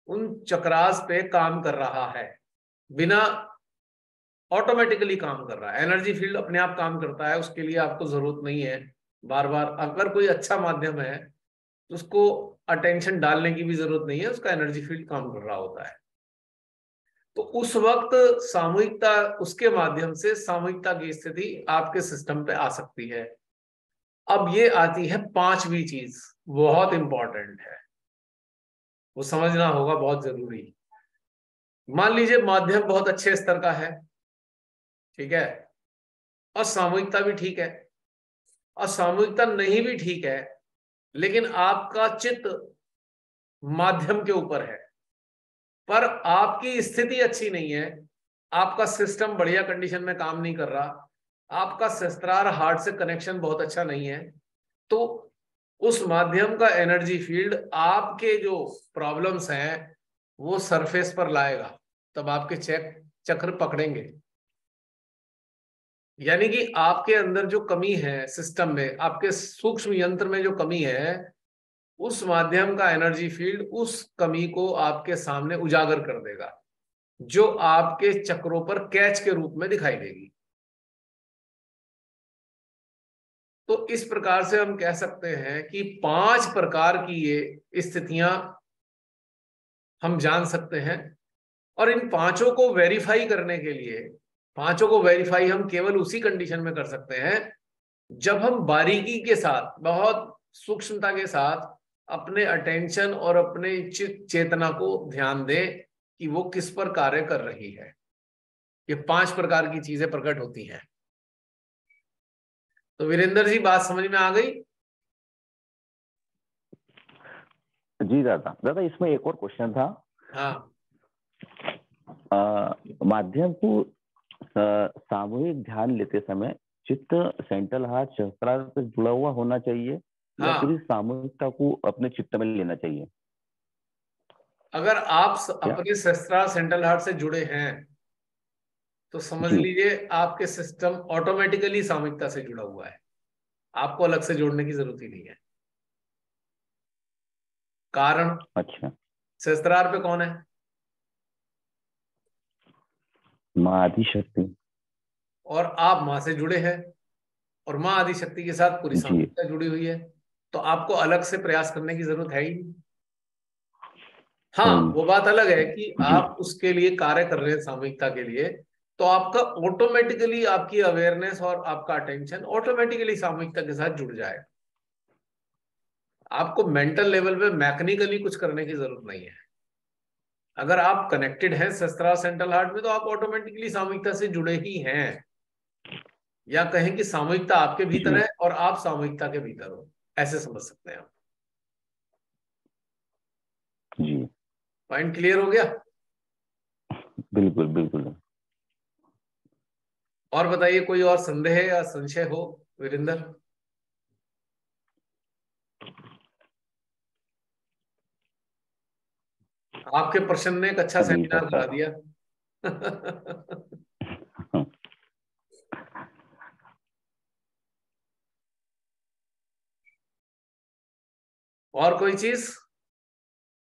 उन चक्रास पे काम कर रहा है, बिना ऑटोमेटिकली काम कर रहा है। एनर्जी फील्ड अपने आप काम करता है, उसके लिए आपको जरूरत नहीं है बार बार, अगर कोई अच्छा माध्यम है तो उसको अटेंशन डालने की भी जरूरत नहीं है, उसका एनर्जी फील्ड काम कर रहा होता है। तो उस वक्त सामूहिकता, उसके माध्यम से सामूहिकता की स्थिति आपके सिस्टम पे आ सकती है। अब ये आती है पांचवी चीज, बहुत इंपॉर्टेंट है, वो समझना होगा, बहुत जरूरी। मान लीजिए माध्यम बहुत अच्छे स्तर का है, ठीक है, और सामूहिकता भी ठीक है, और सामूहिकता नहीं भी ठीक है, लेकिन आपका चित्त माध्यम के ऊपर है, पर आपकी स्थिति अच्छी नहीं है, आपका सिस्टम बढ़िया कंडीशन में काम नहीं कर रहा, आपका सहस्त्रार हार्ट से कनेक्शन बहुत अच्छा नहीं है, तो उस माध्यम का एनर्जी फील्ड आपके जो प्रॉब्लम्स हैं वो सरफेस पर लाएगा, तब आपके चक्र पकड़ेंगे। यानी कि आपके अंदर जो कमी है सिस्टम में, आपके सूक्ष्म यंत्र में जो कमी है, उस माध्यम का एनर्जी फील्ड उस कमी को आपके सामने उजागर कर देगा, जो आपके चक्रों पर कैच के रूप में दिखाई देगी। तो इस प्रकार से हम कह सकते हैं कि 5 प्रकार की ये स्थितियां हम जान सकते हैं, और इन पांचों को वेरीफाई करने के लिए, पांचों को वेरीफाई हम केवल उसी कंडीशन में कर सकते हैं जब हम बारीकी के साथ, बहुत सूक्ष्मता के साथ अपने अटेंशन और अपने चेतना को ध्यान दें कि वो किस पर कार्य कर रही है। ये 5 प्रकार की चीजें प्रकट होती हैं। तो वीरेंद्र जी, बात समझ में आ गई? जी दादा, इसमें एक और क्वेश्चन था। हाँ, माध्यम को सामूहिक ध्यान लेते समय चित्त सेंट्रल हार्ट सहस्त्रार से जुड़ा हुआ होना चाहिए, या हाँ। पूरी सामूहिकता को अपने चित्त में लेना चाहिए? अगर आप अपने सहस्त्रार सेंट्रल हार्ट से जुड़े हैं तो समझ लीजिए आपके सिस्टम ऑटोमेटिकली सामूहिकता से जुड़ा हुआ है, आपको अलग से जोड़ने की जरूरत ही नहीं है। कारण, अच्छा, सहस्त्रार पे कौन है? माँ आदिशक्ति। और आप माँ से जुड़े हैं, और माँ आदिशक्ति के साथ पूरी सामूहिकता जुड़ी हुई है, तो आपको अलग से प्रयास करने की जरूरत है ही नहीं। हाँ, वो बात अलग है कि आप उसके लिए कार्य कर रहे हैं सामूहिकता के लिए, तो आपका ऑटोमेटिकली, आपकी अवेयरनेस और आपका अटेंशन ऑटोमेटिकली सामूहिकता के साथ जुड़ जाएगा। आपको मेंटल लेवल पे मैकेनिकली कुछ करने की जरूरत नहीं है। अगर आप कनेक्टेड हैं सहस्त्रार सेंट्रल हार्ट में, तो आप ऑटोमेटिकली सामूहिकता से जुड़े ही हैं, या कहें कि सामूहिकता आपके भीतर है और आप सामूहिकता के भीतर हो, ऐसे समझ सकते हैं आप। जी, पॉइंट क्लियर हो गया? बिल्कुल बिल्कुल। और बताइए, कोई और संदेह या संशय हो वीरेंद्र? आपके प्रश्न ने एक अच्छा सेमिनार करा दिया। और कोई चीज,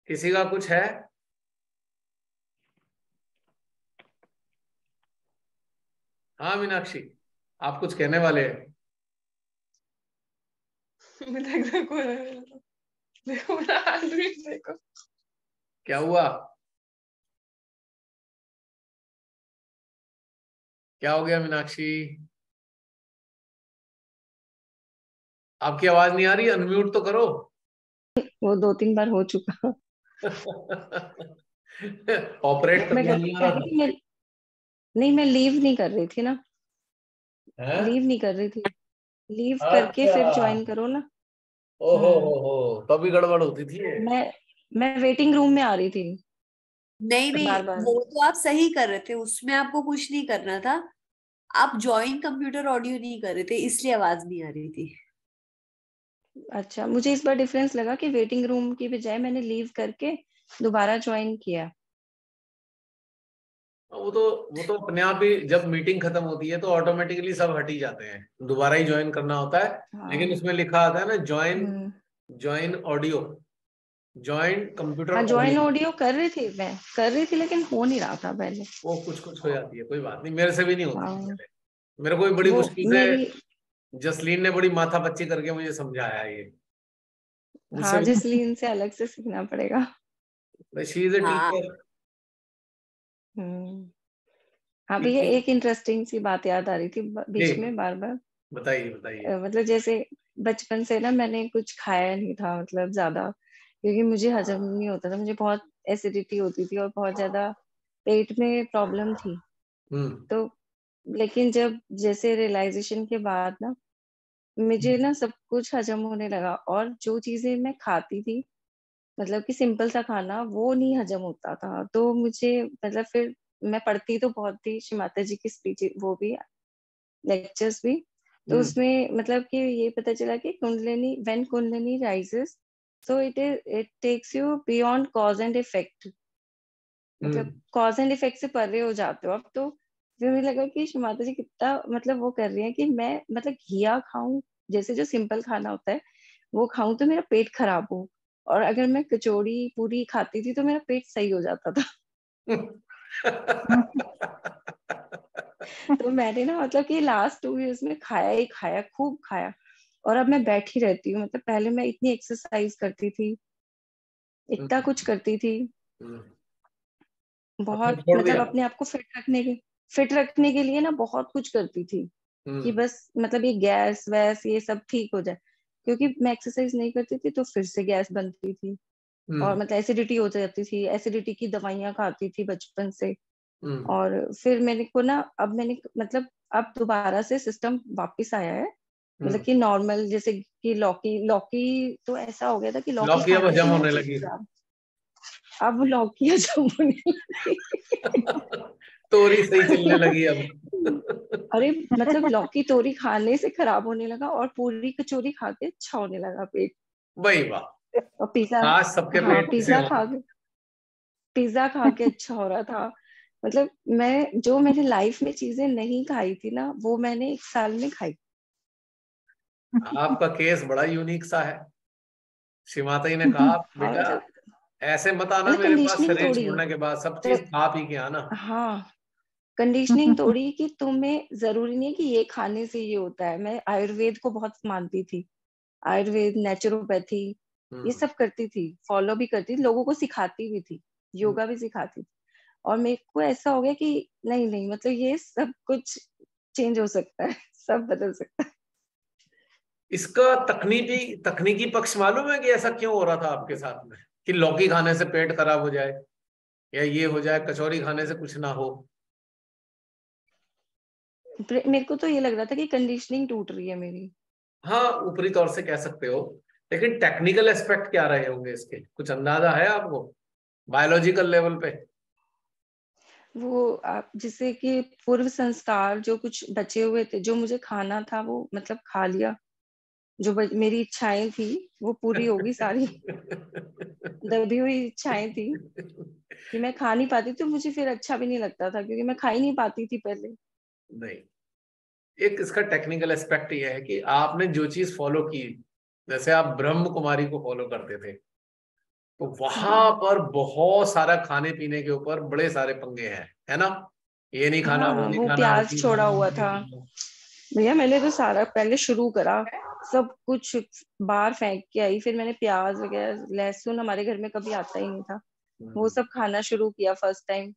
किसी का कुछ है? हाँ मीनाक्षी, आप कुछ कहने वाले हैं? देखो क्या हुआ, क्या हो गया मीनाक्षी? आपकी आवाज नहीं आ रही, अनम्यूट तो करो। वो 2-3 बार हो चुका। ऑपरेट मैं करना नहीं आ रहा था? नहीं, मैं लीव नहीं कर रही थी ना। है? लीव नहीं कर रही थी, लीव करके अच्छा, फिर ज्वाइन करो ना। ओहो हो, तभी गड़बड़ होती थी। मैं वेटिंग रूम में आ रही थी। नहीं बार-बार। वो तो आप सही कर रहे थे, उसमें आपको कुछ नहीं करना था। आप ज्वाइन कंप्यूटर ऑडियो नहीं कर रहे थे, इसलिए आवाज नहीं आ रही थी। अच्छा, मुझे इस बार डिफरेंस लगा कि वेटिंग रूम की बजाय मैंने लीव करके दोबारा ज्वाइन किया। वो तो अपने आप ही, जब मीटिंग खत्म होती है तो ऑटोमेटिकली सब हट ही जाते हैं, दोबारा ही ज्वाइन करना होता है। हाँ। लेकिन उसमें लिखा आता है ना, join join audio, join computer हाँ ज्वाइन ऑडियो, ऑडियो कर रही थी, मैं कर रही थी लेकिन हो नहीं रहा था पहले। वो कुछ कुछ हो जाती है, कोई बात नहीं, मेरे से भी नहीं होती थी हाँ, पहले। मेरे को भी बड़ी वो मुश्किल से मेरी, जसलीन ने बड़ी माथा पच्ची करके मुझे समझाया ये, मुझसे हाँ भी। जसलीन से अलग से सीखना पड़ेगा। शी इज ए हाँ टीचर। हाँ भैया, एक इंटरेस्टिंग सी बात याद आ रही थी जी बीच में बार बार। बताइए बताइए। मतलब जैसे बचपन से ना मैंने कुछ खाया नहीं था, मतलब ज्यादा, क्योंकि मुझे हजम नहीं होता था, मुझे बहुत एसिडिटी होती थी और बहुत ज्यादा पेट में प्रॉब्लम थी। तो लेकिन जब जैसे रियलाइजेशन के बाद ना मुझे ना सब कुछ हजम होने लगा, और जो चीजें मैं खाती थी, मतलब कि सिंपल सा खाना, वो नहीं हजम होता था। तो मुझे मतलब फिर मैं पढ़ती तो बहुत थी श्री माता जी की स्पीच, वो भी लेक्चर्स भी, तो उसमें मतलब कि ये पता चला कि Kundalini, when Kundalini rises, so it takes you beyond cause and effect, मतलब कॉज एंड इफेक्ट से परे हो जाते हो अब। तो फिर मुझे लगा कि श्री माता जी कितना मतलब वो कर रही है कि मैं मतलब घिया खाऊं, जैसे जो सिंपल खाना होता है वो खाऊं तो मेरा पेट खराब हो, और अगर मैं कचौड़ी पूरी खाती थी तो मेरा पेट सही हो जाता था। तो मैंने ना मतलब कि लास्ट 2 इयर्स में खाया ही खाया, खूब खाया, और अब मैं बैठी रहती हूँ। मतलब पहले मैं इतनी एक्सरसाइज करती थी, इतना कुछ करती थी, आपने बहुत छोड़ मतलब दिया। अपने आप को फिट रखने के लिए ना बहुत कुछ करती थी कि बस मतलब ये गैस वैस ये सब ठीक हो जाए, क्योंकि मैं एक्सरसाइज नहीं करती थी तो फिर से गैस बनती थी, और मतलब एसिडिटी हो जाती थी, एसिडिटी की दवाइयां खाती थी बचपन से। और फिर मेरे को ना अब मैंने मतलब अब दोबारा से सिस्टम वापस आया है, मतलब कि नॉर्मल, जैसे कि लौकी लौकी तो ऐसा हो गया था कि लौकी लौकी अब खाने से हजम मेरा होने पेट लगी। खराब, अब लौकी हजम होने लगी। तोरी सही चलने लगी अब। अरे मतलब लौकी तोरी खाने से खराब होने लगा, और पूरी कचौरी खा के अच्छा होने लगा पेट। वही वाह, और पिज्जा, आज सबके हाँ पेट ऐसे हो। पिज्जा खा के अच्छा हो रहा था। मतलब मैं जो मैंने लाइफ में चीजें नहीं खाई थी ना, वो मैंने 1 साल में खाई। आपका केस बड़ा यूनिक सा है। श्री माता जी ने कहा हाँ बेटा ऐसे मत आना मतलब मेरे पास, कंडीशनिंग शरीर तोड़ी छोड़ने के बाद सब तो, चीज खा पी के आना। हाँ कंडीशनिंग तोड़ी कि तुम्हें जरूरी नहीं है कि ये खाने से ये होता है। मैं आयुर्वेद को बहुत मानती थी, आयुर्वेद, नेचुरोपैथी, ये सब करती थी, फॉलो भी करती थी, लोगों को सिखाती भी थी, योगा भी सिखाती थी। और मेरे को ऐसा हो गया कि नहीं नहीं, मतलब ये सब कुछ चेंज हो सकता है, सब बदल सकता है। इसका तकनीकी तकनीकी पक्ष मालूम है कि ऐसा क्यों हो रहा था आपके साथ में, कि लौकी खाने से पेट खराब हो जाए या ये हो जाए, कचौरी खाने से कुछ ना हो? मेरे को तो ये लग रहा था कि कंडीशनिंग टूट रही है मेरी। हाँ ऊपरी तौर से कह सकते हो, लेकिन टेक्निकल एस्पेक्ट क्या रहे होंगे इसके, कुछ अंदाजा है आपको बायोलॉजिकल लेवल पे? वो आप जैसे कि पूर्व संस्कार जो कुछ बचे हुए थे, जो मुझे खाना था वो मतलब खा लिया, जो मेरी इच्छाएं थी वो पूरी होगी सारी। दबी हुई इच्छाएं थी कि मैं खा नहीं पाती, तो मुझे फिर अच्छा भी नहीं लगता था क्योंकि मैं खा ही नहीं पाती थी पहले। नहीं, एक इसका टेक्निकल एस्पेक्ट ये है कि आपने जो चीज फॉलो की, जैसे आप ब्रह्म कुमारी को फॉलो करते थे, तो वहां पर बहुत सारा खाने पीने के ऊपर बड़े सारे पंगे हैं, है ना? ये नहीं खाना, वो हाँ नहीं वो खाना, वो प्याज नहीं छोड़ा खाना, वो हुआ नहीं था खाना। भैया, मैंने तो सारा पहले शुरू करा, सब कुछ बाहर फेंक के आई, फिर मैंने प्याज वगैरह, लहसुन हमारे घर में कभी आता ही नहीं था, वो सब खाना शुरू किया फर्स्ट टाइम।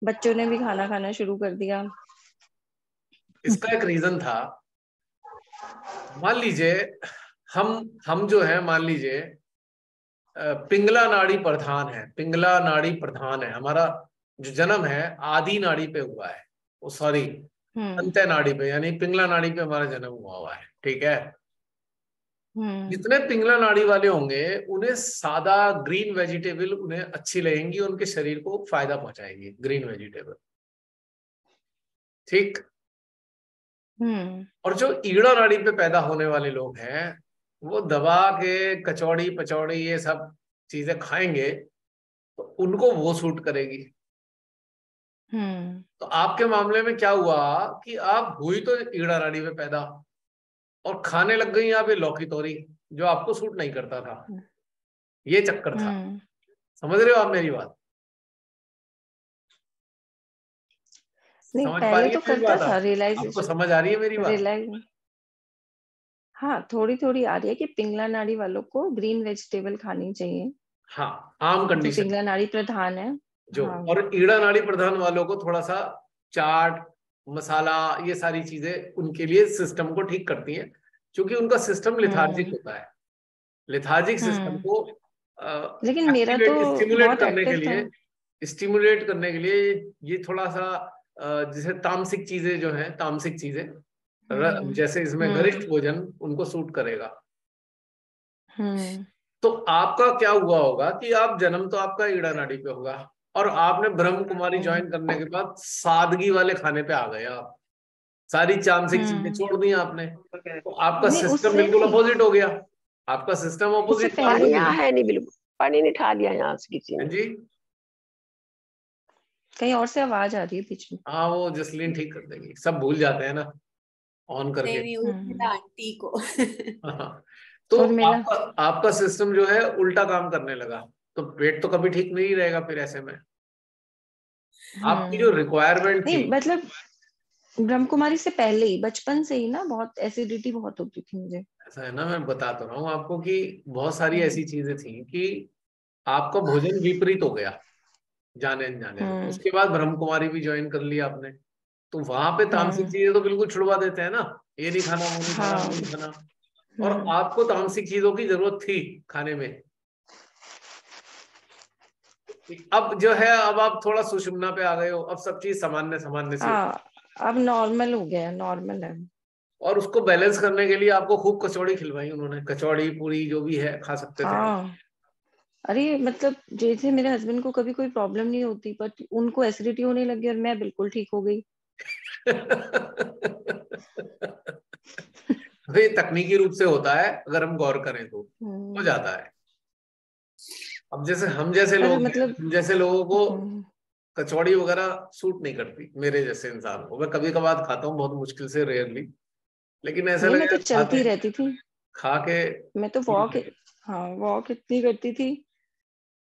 बच्चों ने भी खाना खाना शुरू कर दिया। इसका एक रीजन था, मान लीजिए हम जो है, मान लीजिए पिंगला नाड़ी प्रधान है, पिंगला नाड़ी प्रधान है हमारा, जो जन्म है आदि नाड़ी पे हुआ है, वो सॉरी अंत्य नाड़ी पे, यानी पिंगला नाड़ी पे हमारा जन्म हुआ है, ठीक है? जितने पिंगला नाड़ी वाले होंगे उन्हें सादा ग्रीन वेजिटेबल उन्हें अच्छी लगेंगी, उनके शरीर को फायदा पहुंचाएंगी ग्रीन वेजिटेबल, ठीक? और जो ईड़ा नाड़ी पे पैदा होने वाले लोग हैं, वो दबा के कचौड़ी पचौड़ी ये सब चीजें खाएंगे तो उनको वो सूट करेगी। तो आपके मामले में क्या हुआ कि आप हुई तो ईड़ा नाड़ी पे पैदा और खाने लग गई आप ये लौकी तोरी, जो आपको सूट नहीं करता था, ये चक्कर था। समझ रहे हो आप मेरी बात? नहीं, समझ पा पहले रही है तो मेरी करता बात? था आपको रियलाइजेशन, समझ आ रही है मेरी बात? हाँ थोड़ी थोड़ी आ रही है कि पिंगला नाड़ी वालों को ग्रीन वेजिटेबल खानी चाहिए। हाँ, आम जो कंडीशन पिंगला नाड़ी प्रधान है जो, हाँ। और ईड़ा नाड़ी प्रधान वालों को थोड़ा सा चाट मसाला ये सारी चीजें उनके लिए सिस्टम को ठीक करती हैं, क्योंकि उनका सिस्टम लिथार्जिक होता है। लिथार्जिक सिस्टम को लेकिन मेरा तो स्टिमुलेट बहुत करने के एक्टिव था। लिए, स्टिमुलेट करने के लिए ये थोड़ा सा जैसे तामसिक चीजें जो हैं, तामसिक चीजें जैसे इसमें गरिष्ठ भोजन उनको सूट करेगा। तो आपका क्या हुआ होगा कि आप जन्म तो आपका ईड़ा नाड़ी पे होगा, और आपने ब्रह्म कुमारी ज्वाइन करने के बाद सादगी वाले खाने पे आ गए आप, सारी तामसिक चीजें छोड़ दी आपने, तो आपका सिस्टम बिल्कुल अपोजिट हो गया। आपका सिस्टम अपोजिट पानी यहाँ है नहीं, बिल्कुल पानी नहीं ठा लिया यहाँ से किसी ने। जी कहीं और से आवाज आ रही है बीच में। हाँ, वो जसलीन ठीक कर देगी, सब भूल जाते हैं ना ऑन करके। आंटी को हाँ, तो आपका सिस्टम जो है उल्टा काम करने लगा, तो पेट तो कभी ठीक नहीं रहेगा फिर ऐसे में। आपकी जो रिक्वायरमेंट थी, मतलब ब्रह्म कुमारी से पहले ही बचपन से ही ना बहुत एसिडिटी बहुत होती थी मुझे। ऐसा है ना, मैं बता तो रहा हूँ आपको कि बहुत सारी ऐसी चीजें थी कि आपका भोजन विपरीत हो गया जाने अनजाने में। उसके बाद ब्रह्म कुमारी भी ज्वाइन कर लिया आपने, तो वहां पे तामसिक चीजें तो बिल्कुल छुड़वा देते हैं ना, ये नहीं खाना, वो नहीं खाना, वो नहीं खाना। और आपको तामसिक चीजों की जरूरत थी खाने में। अब जो है, अब आप थोड़ा सुषुम्ना पे आ गए हो, अब सब चीज सामान्य सामान्य से अब नॉर्मल हो गया, नॉर्मल है। और उसको बैलेंस करने के लिए आपको खूब कचौड़ी खिलवाई उन्होंने, कचौड़ी पूरी जो भी है खा सकते थे। अरे मतलब जैसे मेरे हस्बैंड को कभी कोई प्रॉब्लम नहीं होती, बट उनको एसिडिटी होने लगी और मैं बिल्कुल ठीक हो गई। ये तकनीकी रूप से होता है, अगर हम गौर करें तो हो जाता है। अब जैसे हम जैसे लोग मतलब हम जैसे लोगों को कचौड़ी वगैरह सूट नहीं करती, मेरे जैसे इंसान को। मैं कभी कभार खाता हूँ, बहुत मुश्किल से, रेयरली, लेकिन ऐसा मैं तो चलती रहती थी खा के। मैं तो वॉक इतनी करती थी।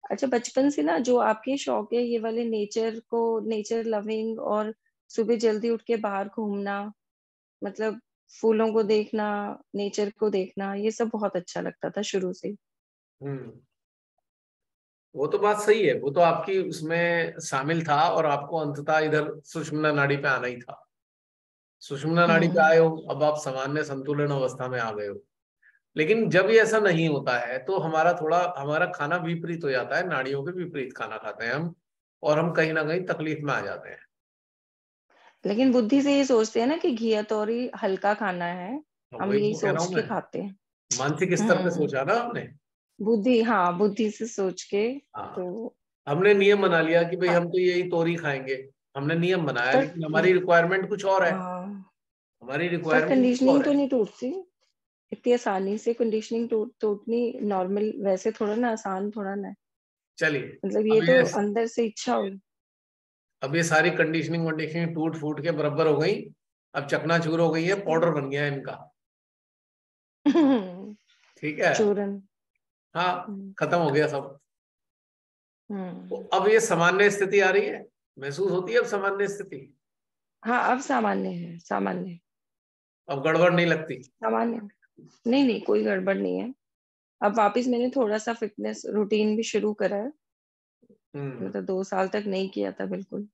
अच्छा, बचपन से ना जो आपके शौक है ये वाले नेचर लविंग, और सुबह जल्दी उठ के बाहर घूमना, मतलब फूलों को देखना, नेचर को देखना, ये सब बहुत अच्छा लगता था शुरू से। वो तो बात सही है, वो तो आपकी उसमें शामिल था, और आपको अंततः इधर सुषुम्ना नाड़ी पे आना ही था। सुषुम्ना नाड़ी पे आए हो, अब आप सामान्य संतुलन अवस्था में आ गए हो। लेकिन जब ये ऐसा नहीं होता है तो हमारा खाना विपरीत हो जाता है, नाड़ियों के विपरीत खाना खाते हैं हम, और हम कहीं ना कहीं तकलीफ में आ जाते हैं। लेकिन बुद्धि से ये सोचते हैं ना कि घिया तोरी हल्का खाना है, हम यही तो सोच के खाते हैं। मानसिक स्तर पे सोचा ना हमने, बुद्धि से सोच के। तो हमने नियम बना लिया कि भाई हम तो यही तोरी खाएंगे, हमने नियम बनाया, लेकिन हमारी रिक्वायरमेंट कुछ और है। हमारी रिक्वायरमेंट कंडीशनिंग तो नहीं टूटती इतनी आसानी से। कंडीशनिंग टूटनी नॉर्मल, वैसे थोड़ा ना आसान, थोड़ा ना। चलिए, मतलब ये तो अंदर से इच्छा हो। अब ये सारी कंडीशनिंग टूट फूट के बराबर हो गई, अब चकनाचूर हो गई है, पाउडर बन गया है इनका। ठीक है, चूरन। हाँ, खत्म हो गया सब। तो अब ये सामान्य स्थिति आ रही है, महसूस होती है अब सामान्य स्थिति। हाँ, अब सामान्य है, सामान्य। अब गड़बड़ नहीं लगती? सामान्य नहीं, कोई गड़बड़ नहीं है। अब वापस मैंने थोड़ा सा फिटनेस रूटीन भी शुरू करा है, मतलब 2 साल तक नहीं किया था बिल्कुल।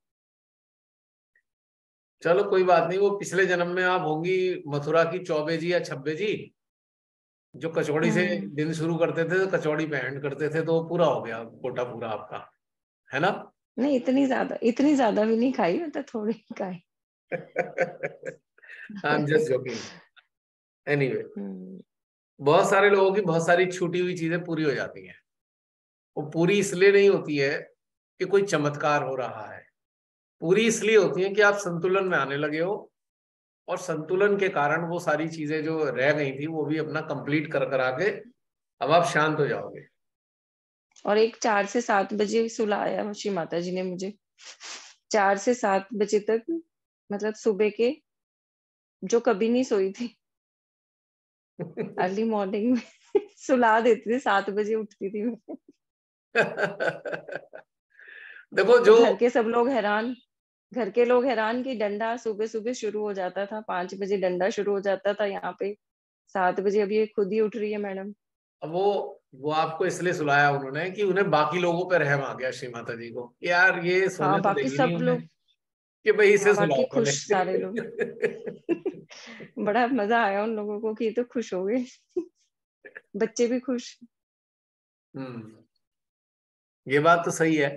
चलो कोई बात नहीं, वो पिछले जन्म में आप होंगी मथुरा की चौबे जी या छब्बे जी, जो कचौड़ी से दिन शुरू करते थे, कचौड़ी पे एंड करते थे, तो पूरा हो गया कोटा पूरा आपका, है ना? नहीं, इतनी ज्यादा भी नहीं खाई, मतलब थोड़ी खाई। I'm just joking. Anyway, बहुत सारे लोगों की बहुत सारी छूटी हुई चीजें पूरी हो जाती हैं। वो पूरी इसलिए नहीं होती है कि कोई चमत्कार हो रहा है, पूरी इसलिए होती है कि आप संतुलन में आने लगे हो, और संतुलन के कारण वो सारी चीजें जो रह गई थी वो भी अपना कंप्लीट कर आके अब आप शांत हो जाओगे। और एक 4 से 7 बजे सुलाया श्री माता जी ने मुझे, 4 से 7 बजे तक, मतलब सुबह के, जो कभी नहीं सोई थी अर्ली मॉर्निंग में। सुला देती थी, 7 बजे उठती थी मैं। देखो तो जो घर के सब लोग हैरान, घर के लोग हैरान कि डंडा सुबह सुबह शुरू हो जाता था, 5 बजे डंडा शुरू हो जाता था यहाँ पे, 7 बजे अभी ये खुद ही उठ रही है मैडम। अब वो आपको इसलिए सुलाया उन्होंने कि उन्हें बाकी लोगों पे रहम आ गया श्री माता जी को, यार ये सोने हाँ तो बाकी देगी सब नहीं उन्हें, लोग, कि भाई इसे हाँ बाकी सुलाओ पहले। खुश सारे लोग। बड़ा मजा आया उन लोगों को कि ये तो खुश हो गए। बच्चे भी खुश। ये बात तो सही है।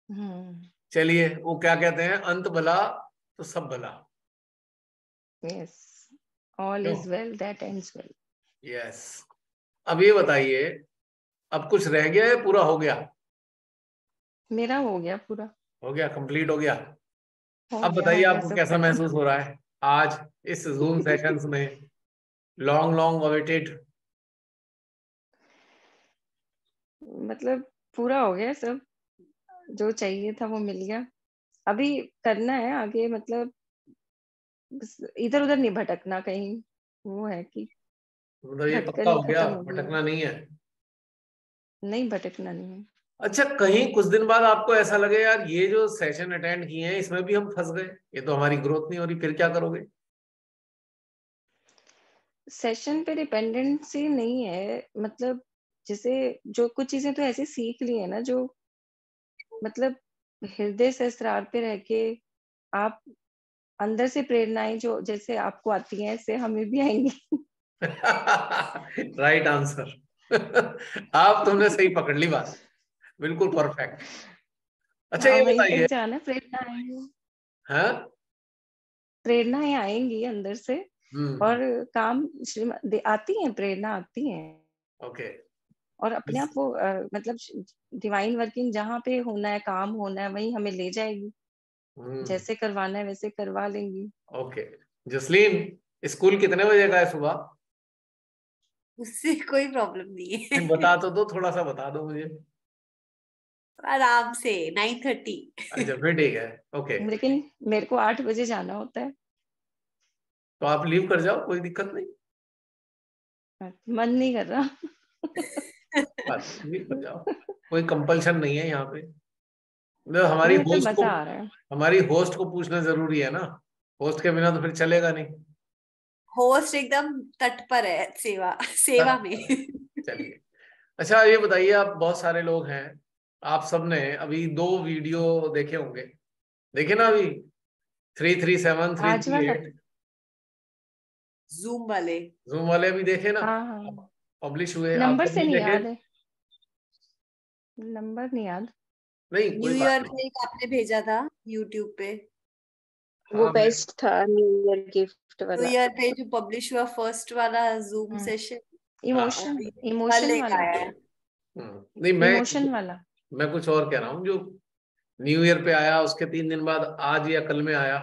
हम्म। चलिए, वो क्या कहते हैं, अंत भला तो सब भला। यस, ऑल क्यों? Is well that ends well. Yes. अब ये बताइए, अब कुछ रह गया है, पूरा हो गया? मेरा हो गया पूरा, हो गया, कंप्लीट हो गया। हो अब गया, बताइए हो गया आपको सब कैसा खत्म। महसूस हो रहा है आज इस जूम सेशंस में, लॉन्ग लॉन्ग अवेटेड? मतलब पूरा हो गया सब, जो चाहिए था वो मिल गया। अभी करना है आगे, मतलब इधर उधर नहीं भटकना कहीं, वो है कि मतलब ये पक्का भटकन ही हो गया, खत्म हो गई है। भटकना नहीं है? नहीं भटकना नहीं है। अच्छा, कहीं कुछ दिन बाद आपको ऐसा लगे यार ये जो सेशन अटेंड किए हैं इसमें भी हम फंस गए, ये तो हमारी ग्रोथ नहीं हो रही, फिर क्या करोगे? सेशन पे डिपेंडेंसी नहीं है, मतलब जैसे जो कुछ चीजें तो ऐसी सीख ली है ना, जो मतलब हृदय सहस्त्रार पे रह के आप अंदर से प्रेरणाएं जो जैसे आपको आती हैं ऐसे हमें भी आएंगी। Right answer. आप तुमने सही पकड़ ली बात, बिल्कुल परफेक्ट। अच्छा हाँ ये वहीं तक बताइए। जाना, प्रेरणा आएंगी, हाँ। प्रेरणाएं आएंगी अंदर से, और काम आती हैं, प्रेरणा आती है, ओके। और अपने आप वो मतलब डिवाइन वर्किंग जहाँ पे होना है, काम होना है, वहीं हमें ले जाएगी। जैसे करवाना है वैसे करवा लेंगी। ओके। जसलीन, स्कूल कितने बजे का है सुबह? उससे कोई प्रॉब्लम नहीं है। बता तो दो, थोड़ा सा बता दो मुझे। आराम से 9:30। अच्छा फिर ठीक है, ओके। लेकिन मेरे को 8 बजे जाना होता है। तो आप लीव कर जाओ, कोई दिक्कत नहीं। मन नहीं कर रहा। बस लीव कर जाओ, कोई कंपल्शन नहीं है यहाँ पे। मतलब हमारी नहीं मतलब होस्ट को, मजा आ रहा है। हमारी होस्ट को पूछना जरूरी है ना, होस्ट के बिना तो फिर चलेगा नहीं। होस्ट एकदम तत्पर है सेवा सेवा में। चलिए। अच्छा ये बताइए, आप बहुत सारे लोग हैं, आप सबने अभी 2 वीडियो देखे होंगे, देखे ना अभी, 337 आज वाला 338 जूम वाले, जूम वाले भी देखे ना, हाँ हाँ, पब्लिश हुए, आप नंबर सब से नहीं नहीं देखे? याद है, नंबर नहीं याद। नहीं न्यू कोई बात ईयर नहीं। पे एक आपने भेजा था यूट्यूब पे, वो हाँ बेस्ट था, न्यू ईयर गिफ्ट न्यू वाला। ईयर पे जो पब्लिश हुआ फर्स्ट वाला जूम सेशन, हाँ। इमोशन, कल इमोशन एक वाला, आया है। नहीं इमोशन वाला। मैं कुछ और कह रहा हूँ, जो न्यू ईयर पे आया उसके 3 दिन बाद आज या कल में आया,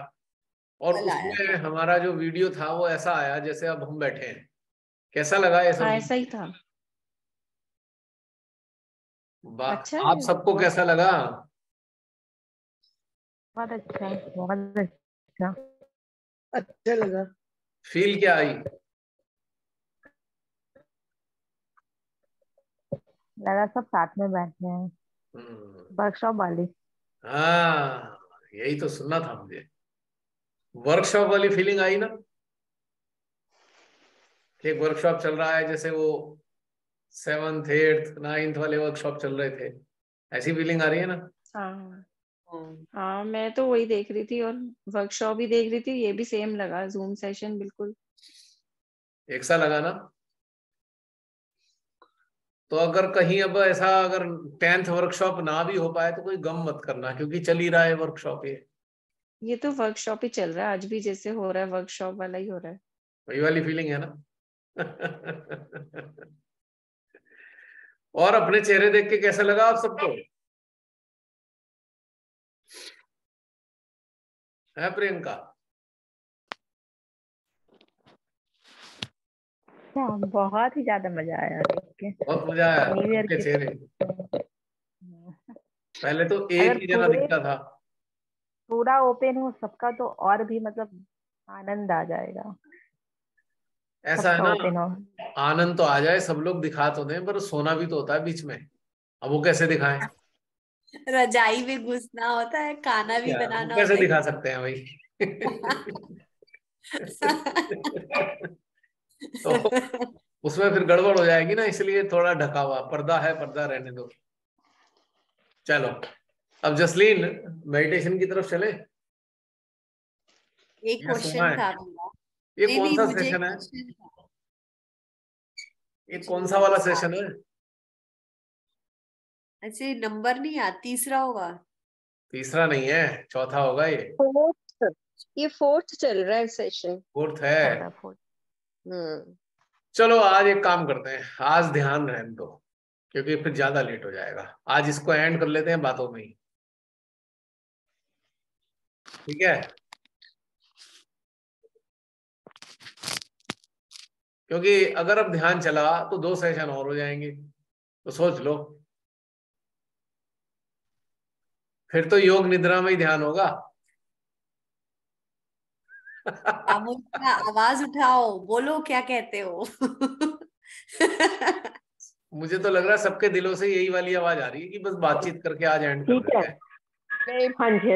और कल आया उसमें था। हमारा जो वीडियो था वो ऐसा आया जैसे अब हम बैठे हैं। कैसा लगा ये हाँ सब? ऐसा ही था। अच्छा आप है, सबको बहुत कैसा लगा? बहुत अच्छा, बहुत अच्छा। अच्छा लगा। फील क्या आई? लगा सब साथ में बैठे हैं, वर्कशॉप वाली। हाँ, यही तो सुनना था मुझे, वर्कशॉप वाली फीलिंग आई ना, कि एक वर्कशॉप चल रहा है जैसे वो 7th 8th 9th वाले वर्कशॉप चल रहे थे, ऐसी फीलिंग आ रही है ना? हाँ हाँ, मैं तो वही देख रही थी और वर्कशॉप भी देख रही थी, ये भी सेम लगा, जूम सेशन बिल्कुल एक सा लगा ना? तो अगर कहीं अब ऐसा, अगर 10th वर्कशॉप ना भी हो पाए तो कोई गम मत करना, क्योंकि चल ही रहा है वर्कशॉप, ये तो वर्कशॉप ही चल रहा है, आज भी जैसे हो रहा है वर्कशॉप वाला ही हो रहा है। वही वाली फीलिंग है ना? और अपने चेहरे देख के कैसा लगा आप सबको? है प्रियंका? हाँ, बहुत ही ज्यादा मजा आया देख के। बहुत मजा आया न्यू ईयर सबके के चेहरे। पहले तो एक अगर ही जना दिखता था। पूरा ओपन हो सबका तो और भी मतलब आनंद आ जाएगा। ऐसा है ना, आनंद तो आ जाए, सब लोग दिखा तो दें, पर सोना भी तो होता है बीच में। अब वो कैसे दिखाएं? रजाई में घुसना होता है, खाना भी क्या वो बनाना कैसे होता है। दिखा सकते हैं भाई? तो उसमें फिर गड़बड़ हो जाएगी ना, इसलिए थोड़ा ढका हुआ पर्दा है, पर्दा रहने दो। चलो अब जसलीन मेडिटेशन की तरफ चले। एक क्वेश्चन था मेरा। ये नहीं कौन नहीं, सा मुझे सेशन है? क्वेश्चन था। ये कौन सा वाला सेशन है? ऐसे नंबर नहीं याद, तीसरा होगा। तीसरा नहीं है, चौथा होगा ये। फोर्थ, ये फोर्थ चल रहा है सेशन। फोर्थ है। चलो आज एक काम करते हैं, आज ध्यान रहने दो, क्योंकि फिर ज्यादा लेट हो जाएगा। आज इसको एंड कर लेते हैं बातों में ही, ठीक है? क्योंकि अगर अब ध्यान चला तो 2 सेशन और हो जाएंगे, तो सोच लो, फिर तो योग निद्रा में ही ध्यान होगा। अपना आवाज उठाओ, बोलो क्या कहते हो। मुझे तो लग रहा है सबके दिलों से यही वाली आवाज आ रही है कि बस बातचीत करके आज एंड कर देते हैं।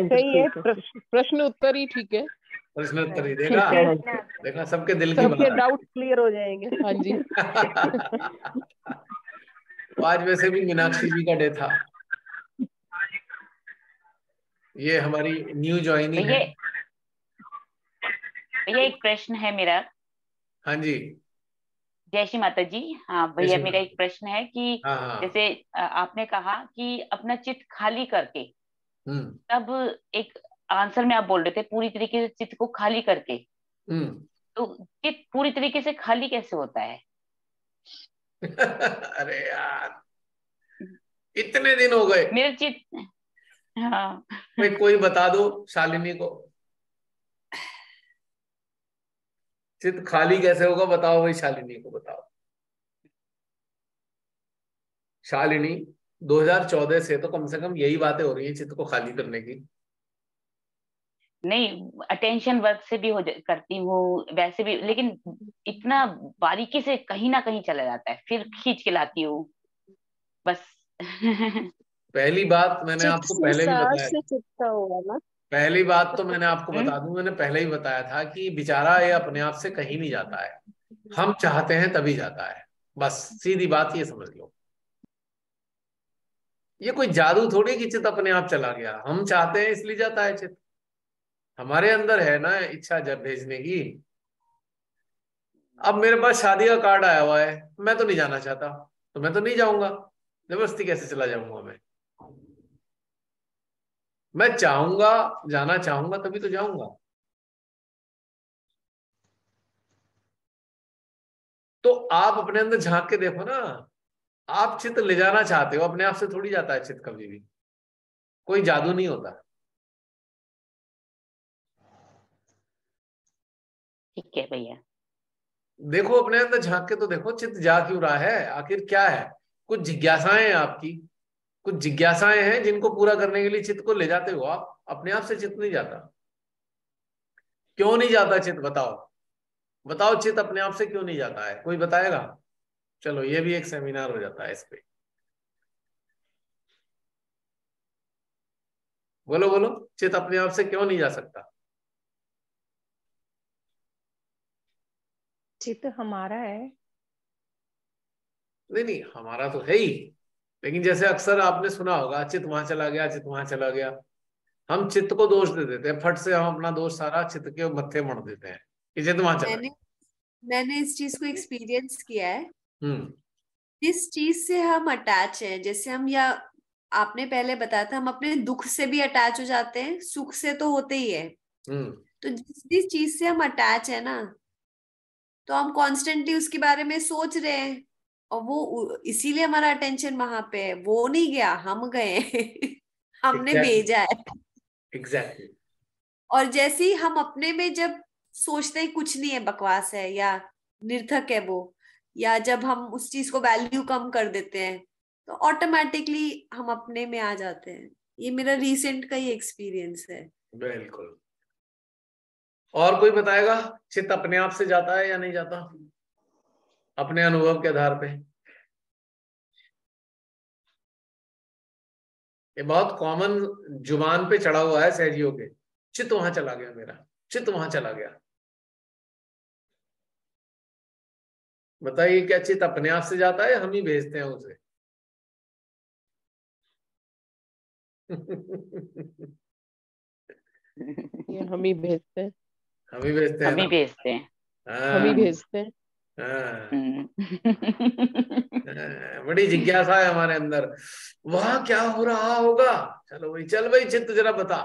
सही है, प्रश्न उत्तर ही ठीक है। प्रश्न उत्तर ही देखा, देखा सबके दिल की सबके बात डाउट क्लियर हो जाएंगे। हाँ जी। तो आज वैसे भी मीनाक्षी जी का डे था। ये हमारी न्यू ज्वाइनिंग है। भैया एक प्रश्न है मेरा। हाँ जी, जय श्री माता जी। हाँ भैया, मेरा एक प्रश्न है कि हाँ। जैसे आपने कहा कि अपना चित्त खाली करके, तब एक आंसर में आप बोल रहे थे पूरी तरीके से चित्त को खाली करके, तो चित्त पूरी तरीके से खाली कैसे होता है? अरे यार, इतने दिन हो गए। मेरा चित्त, हाँ कोई बता दो शालिनी को, चित्त खाली कैसे होगा? बताओ भाई, शालिनी को बताओ। शालिनी, 2014 से तो कम से कम यही बातें हो रही है चित्त को खाली करने की। नहीं, अटेंशन वर्क से भी करती हूँ वैसे भी, लेकिन इतना बारीकी से कहीं ना कहीं चला जाता है, फिर खींच के लाती हूँ बस। पहली बात मैंने आपको पहले भी बताया, पहली बात तो मैंने आपको बता दूं, मैंने पहले ही बताया था कि बेचारा ये अपने आप से कहीं नहीं जाता है, हम चाहते हैं तभी जाता है। बस सीधी बात ये समझ लो। ये कोई जादू थोड़ी कि चित्त अपने आप चला गया, हम चाहते हैं इसलिए जाता है चित्त। हमारे अंदर है ना इच्छा जब भेजने की। अब मेरे पास शादी का कार्ड आया हुआ है, मैं तो नहीं जाना चाहता, तो मैं तो नहीं जाऊंगा, जबरदस्ती कैसे चला जाऊंगा मैं चाहूंगा, जाना चाहूंगा तभी तो जाऊंगा। तो आप अपने अंदर झांक के देखो ना, आप चित्त ले जाना चाहते हो, अपने आप से थोड़ी जाता है चित्त कभी भी, कोई जादू नहीं होता। ठीक है भैया। देखो अपने अंदर झांक के तो देखो, चित्त जा क्यों रहा है, आखिर क्या है? कुछ जिज्ञासाएं हैं आपकी, कुछ जिज्ञासाएं हैं जिनको पूरा करने के लिए चित्त को ले जाते हो आप। अपने आप से चित्त नहीं जाता। क्यों नहीं जाता चित्त? बताओ बताओ, चित्त अपने आप से क्यों नहीं जाता है? कोई बताएगा? चलो ये भी एक सेमिनार हो जाता है इस पे। बोलो बोलो, चित्त अपने आप से क्यों नहीं जा सकता? चित्त हमारा है। नहीं नहीं, हमारा तो है ही, लेकिन जैसे अक्सर आपने सुना होगा, चित्त वहां चला गया, चित्त वहां चला गया। हम चित्त को दोष दे देते हैं, फट से हम अपना दोष सारा चित्त के मत्थे मढ़ देते हैं कि चित्त वहां चला गया। मैंने इस चीज को एक्सपीरियंस किया है। जिस चीज से हम अटैच हैं, जैसे हम, या आपने पहले बताया था, हम अपने दुख से भी अटैच हो जाते हैं, सुख से तो होते ही है। तो जिस चीज से हम अटैच है ना, तो हम कॉन्स्टेंटली उसके बारे में सोच रहे हैं, और वो इसीलिए हमारा अटेंशन वहां पे है। वो नहीं गया, हम गए। हमने भेजा है। एग्जैक्टली। और जैसे ही हम अपने में जब सोचते हैं कुछ नहीं है, बकवास है या निर्थक है वो, या जब हम उस चीज को वैल्यू कम कर देते हैं, तो ऑटोमेटिकली हम अपने में आ जाते हैं। ये मेरा रिसेंट का ही एक्सपीरियंस है। बिल्कुल। और कोई बताएगा चित्त अपने आप से जाता है या नहीं जाता? अपने अनुभव के आधार पे। ये बहुत कॉमन जुबान पे चढ़ा हुआ है सहजियों के, चित्त वहां चला गया मेरा, चित्त वहां चला गया। बताइए क्या चित्त अपने आप से जाता है या हम ही भेजते हैं उसे? ये हम ही भेजते हैं, हम ही भेजते हैं हम ही ना? भेजते हैं, हम ही भेजते हैं। बड़ी जिज्ञासा है हमारे अंदर, वहां क्या हो रहा होगा। चलो भाई, चल भाई चित्त जरा बता।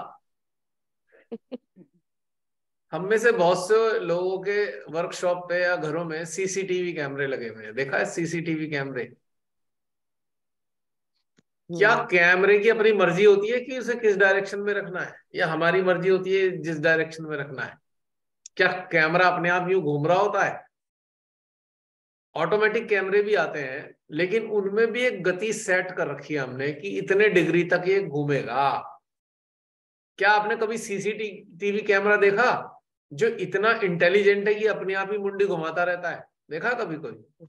हम में से बहुत से लोगों के वर्कशॉप पे या घरों में सीसीटीवी कैमरे लगे हुए हैं, देखा है सीसीटीवी कैमरे? क्या कैमरे की अपनी मर्जी होती है कि उसे किस डायरेक्शन में रखना है, या हमारी मर्जी होती है जिस डायरेक्शन में रखना है? क्या कैमरा अपने आप यूं घूम रहा होता है? ऑटोमेटिक कैमरे भी आते हैं, लेकिन उनमें भी एक गति सेट कर रखी है हमने कि इतने डिग्री तक ये घूमेगा। क्या आपने कभी सीसीटीवी कैमरा देखा जो इतना इंटेलिजेंट है कि अपने आप ही मुंडी घुमाता रहता है? देखा कभी कोई?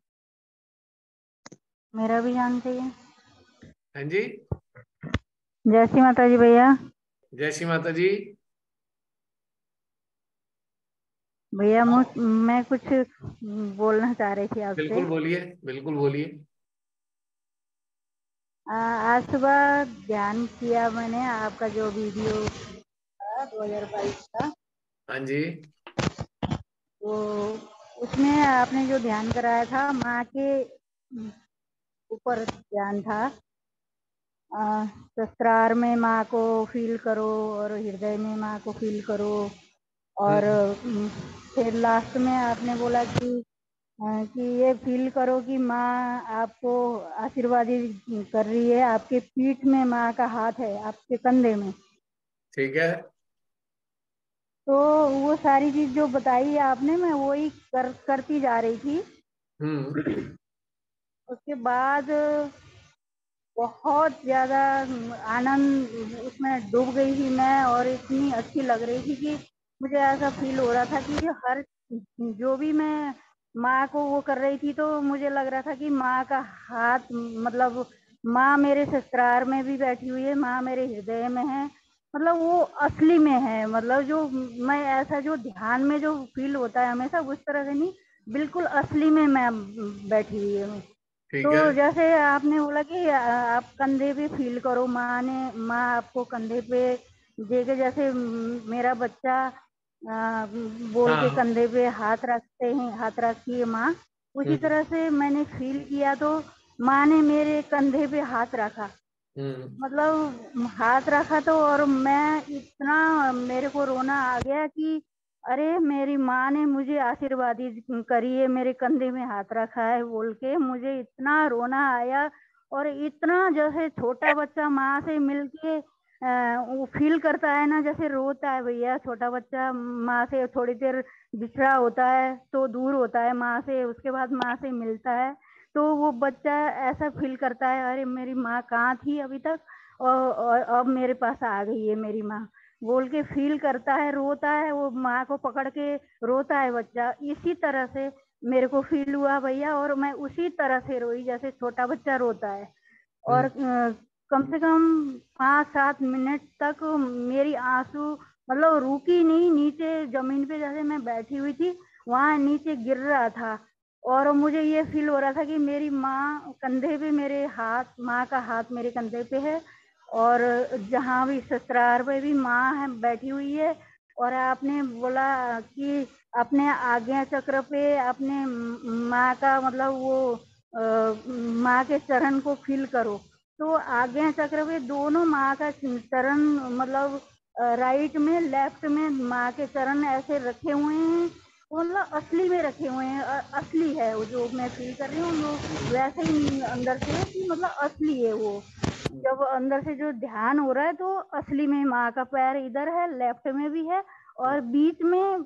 मेरा भी जानते हैं। हाँ जी, जय श्री माता जी भैया। जय श्री माता जी। भैया मैं कुछ बोलना चाह रही थी आपसे। बिल्कुल बोलिए, बिल्कुल बोलिए। आज सुबह ध्यान किया मैंने आपका जो वीडियो था 2022 का। हाँ जी। तो उसमें आपने जो ध्यान कराया था माँ के ऊपर ध्यान था। सहस्त्रार में माँ को फील करो और हृदय में माँ को फील करो, और फिर लास्ट में आपने बोला कि ये फील करो कि माँ आपको आशीर्वादित कर रही है, आपके पीठ में माँ का हाथ है, आपके कंधे में। ठीक है। तो वो सारी चीज जो बताई आपने, मैं वही करती जा रही थी। उसके बाद बहुत ज्यादा आनंद उसमें डूब गई थी मैं, और इतनी अच्छी लग रही थी कि मुझे ऐसा फील हो रहा था कि हर जो भी मैं माँ को वो कर रही थी, तो मुझे लग रहा था कि माँ का हाथ, मतलब माँ मेरे सहस्त्रार में भी बैठी हुई है, माँ मेरे हृदय में है, मतलब वो असली में है। मतलब जो मैं ऐसा जो ध्यान में जो फील होता है हमेशा, उस तरह से नहीं, बिल्कुल असली में मैं बैठी हुई हूँ। तो जैसे आपने बोला कि आप कंधे पे फील करो, माँ आपको कंधे पे देके, जैसे मेरा बच्चा बोल के कंधे पे हाथ रखते हैं, हाथ रखी है माँ, उसी तरह से मैंने फील किया। तो माँ ने मेरे कंधे पे हाथ रखा, मतलब हाथ रखा तो, और मैं इतना, मेरे को रोना आ गया कि अरे मेरी माँ ने मुझे आशीर्वादित करी है, मेरे कंधे में हाथ रखा है बोल के मुझे इतना रोना आया। और इतना जैसे छोटा बच्चा माँ से मिलके वो फील करता है ना, जैसे रोता है भैया छोटा बच्चा, माँ से थोड़ी देर बिछड़ा होता है तो दूर होता है माँ से, उसके बाद माँ से मिलता है, तो वो बच्चा ऐसा फील करता है, अरे मेरी माँ कहाँ थी अभी तक, और अब मेरे पास आ गई है मेरी माँ बोल के फील करता है, रोता है, वो माँ को पकड़ के रोता है बच्चा। इसी तरह से मेरे को फील हुआ भैया, और मैं उसी तरह से रोई जैसे छोटा बच्चा रोता है। और कम से कम 5-7 मिनट तक मेरी आंसू मतलब रुकी नहीं, नीचे जमीन पे जैसे मैं बैठी हुई थी वहां नीचे गिर रहा था, और मुझे ये फील हो रहा था कि मेरी माँ कंधे पे, मेरे हाथ, माँ का हाथ मेरे कंधे पे है, और जहाँ भी ससुराल में भी माँ है बैठी हुई है। और आपने बोला कि अपने आज्ञा चक्र पे अपने माँ का मतलब वो माँ के चरण को फील करो। तो आज्ञा चक्र पे दोनों माँ का चरण, मतलब राइट में लेफ्ट में माँ के चरण ऐसे रखे हुए हैं, मतलब असली में रखे हुए हैं, असली है वो जो मैं फील कर रही हूँ, वो वैसे ही अंदर से है कि मतलब असली है वो। जब अंदर से जो ध्यान हो रहा है तो असली में माँ का पैर इधर है, लेफ्ट में भी है, और बीच में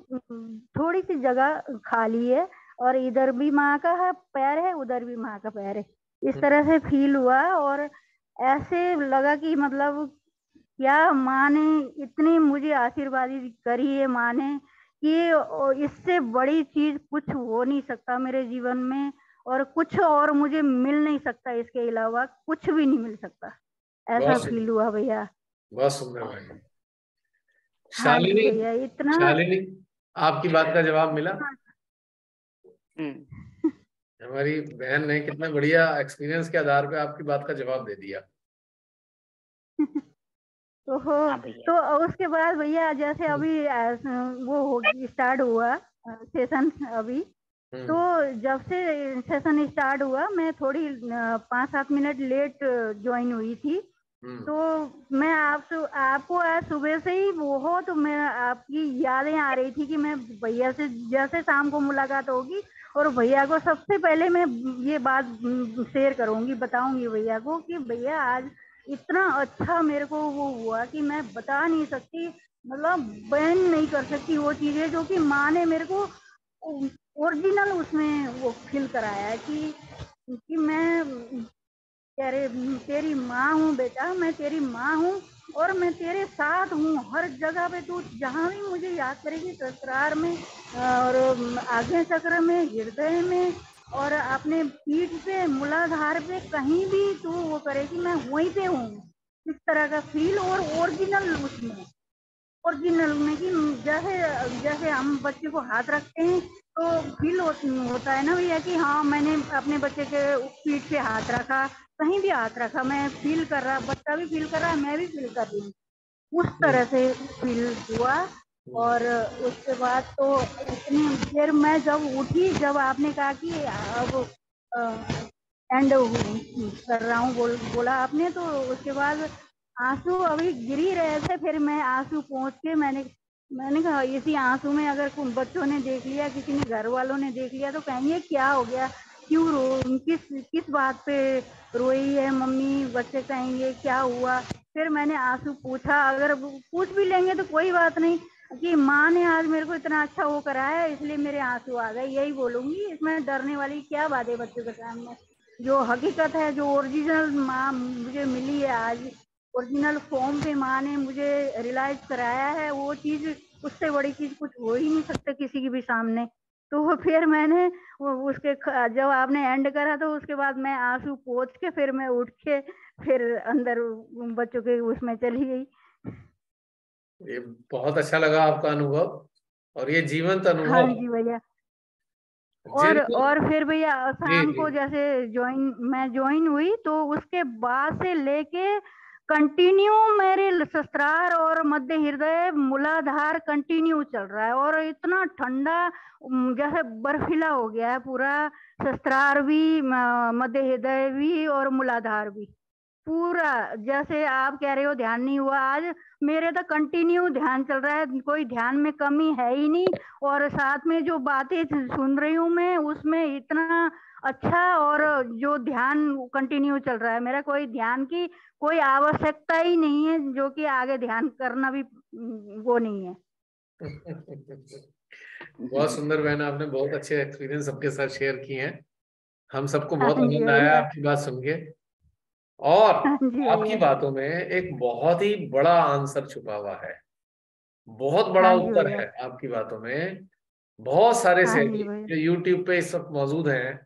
थोड़ी सी जगह खाली है, और इधर भी माँ का है पैर है, उधर भी माँ का पैर है। इस तरह से फील हुआ, और ऐसे लगा कि मतलब क्या माँ ने इतनी मुझे आशीर्वादित करी है माँ ने कि इससे बड़ी चीज कुछ हो नहीं सकता मेरे जीवन में। और कुछ और मुझे मिल नहीं सकता, इसके अलावा कुछ भी नहीं मिल सकता, ऐसा फील हुआ भैया। बहुत सुंदर भाई। हाँ जी शालिनी, भैया, इतना शालिनी आपकी बात का जवाब मिला? हमारी बहन ने कितना बढ़िया एक्सपीरियंस के आधार पे आपकी बात का जवाब दे दिया। तो उसके बाद भैया जैसे अभी वो स्टार्ट हुआ सेशन अभी, तो जब से सेशन स्टार्ट हुआ मैं थोड़ी 5-7 मिनट लेट ज्वाइन हुई थी। तो मैं आपको आज सुबह से ही बहुत मैं आपकी यादें आ रही थी कि मैं भैया से जैसे शाम को मुलाकात होगी और भैया को सबसे पहले मैं ये बात शेयर करूंगी, बताऊंगी भैया को कि भैया आज इतना अच्छा मेरे को वो हुआ कि मैं बता नहीं सकती, मतलब बयान नहीं कर सकती वो चीजें जो कि माँ ने मेरे को ओरिजिनल उसमें वो फील कराया है कि मैं तेरी माँ हूँ बेटा, मैं तेरी माँ हूँ और मैं तेरे साथ हूँ हर जगह पे। तू जहाँ भी मुझे याद करेगी, ससुराल में और आज्ञा चक्र में, हृदय में और अपने पीठ पे, मूलाधार पे, कहीं भी तू वो करेगी, मैं वहीं पे हूँ। इस तरह का फील और ओरिजिनल उसमें, ओरिजिनल में कि जैसे जैसे हम बच्चे को हाथ रखते हैं तो फील होता है ना भैया कि हाँ मैंने अपने बच्चे के पीठ पे हाथ रखा, कहीं भी हाथ रखा, मैं फील कर रहा, बच्चा भी फील कर रहा है, मैं भी फील कर रही हूँ, उस तरह से फील हुआ। और उसके बाद तो इतनी देर मैं जब उठी, जब आपने कहा कि अब एंड कर रहा हूँ बोला आपने, तो उसके बाद आंसू अभी गिर ही रहे थे, फिर मैं आंसू पहुँच के मैंने कहा इसी आंसू में अगर बच्चों ने देख लिया, किसी ने घर वालों ने देख लिया तो कहेंगे क्या हो गया, क्यों रो, किस बात पे रोई है मम्मी, बच्चे कहेंगे क्या हुआ। फिर मैंने आंसू पूछा, अगर पूछ भी लेंगे तो कोई बात नहीं कि माँ ने आज मेरे को इतना अच्छा वो कराया है इसलिए मेरे आंसू आ गए, यही बोलूंगी। इसमें डरने वाली क्या बात है बच्चों के सामने, जो हकीकत है, जो ओरिजिनल माँ मुझे मिली है आज, ओरिजिनल फॉर्म पे माँ ने मुझे रियलाइज कराया है, वो चीज, उससे बड़ी चीज कुछ हो ही नहीं सकता किसी के भी सामने। तो फिर मैंने उसके जब आपने एंड करा तो उसके बाद मैं आंसू पोंछ के फिर मैं उठ के फिर अंदर बच्चों के उसमें चली गई। ये बहुत अच्छा लगा आपका अनुभव और ये जीवंत अनुभव। हाँ जी भैया। और फिर भैया शाम को जैसे मैं ज्वाइन हुई तो उसके बाद से लेके कंटिन्यू मेरे शस्त्रार और मध्य हृदय मूलाधार कंटिन्यू चल रहा है और इतना ठंडा जैसे बर्फीला हो गया है पूरा, शस्त्रार भी, मध्य हृदय भी और मूलाधार भी पूरा। जैसे आप कह रहे हो ध्यान नहीं हुआ, आज मेरे तो कंटिन्यू ध्यान चल रहा है, कोई ध्यान में कमी है ही नहीं। और साथ में जो बातें सुन रही हूँ मैं उसमें इतना अच्छा, और जो ध्यान कंटिन्यू चल रहा है मेरा, कोई ध्यान की कोई आवश्यकता ही नहीं है, जो कि आगे ध्यान करना भी वो नहीं है। बहुत सुंदर बहन, आपने बहुत अच्छे एक्सपीरियंस सबके साथ शेयर किए हैं, हम सबको बहुत आनंद आया आपकी बात सुन के। और आपकी बातों में एक बहुत ही बड़ा आंसर छुपा हुआ है, बहुत बड़ा उत्तर है आपकी बातों में। बहुत सारे सहेली जो यूट्यूब पे इस वक्त मौजूद हैं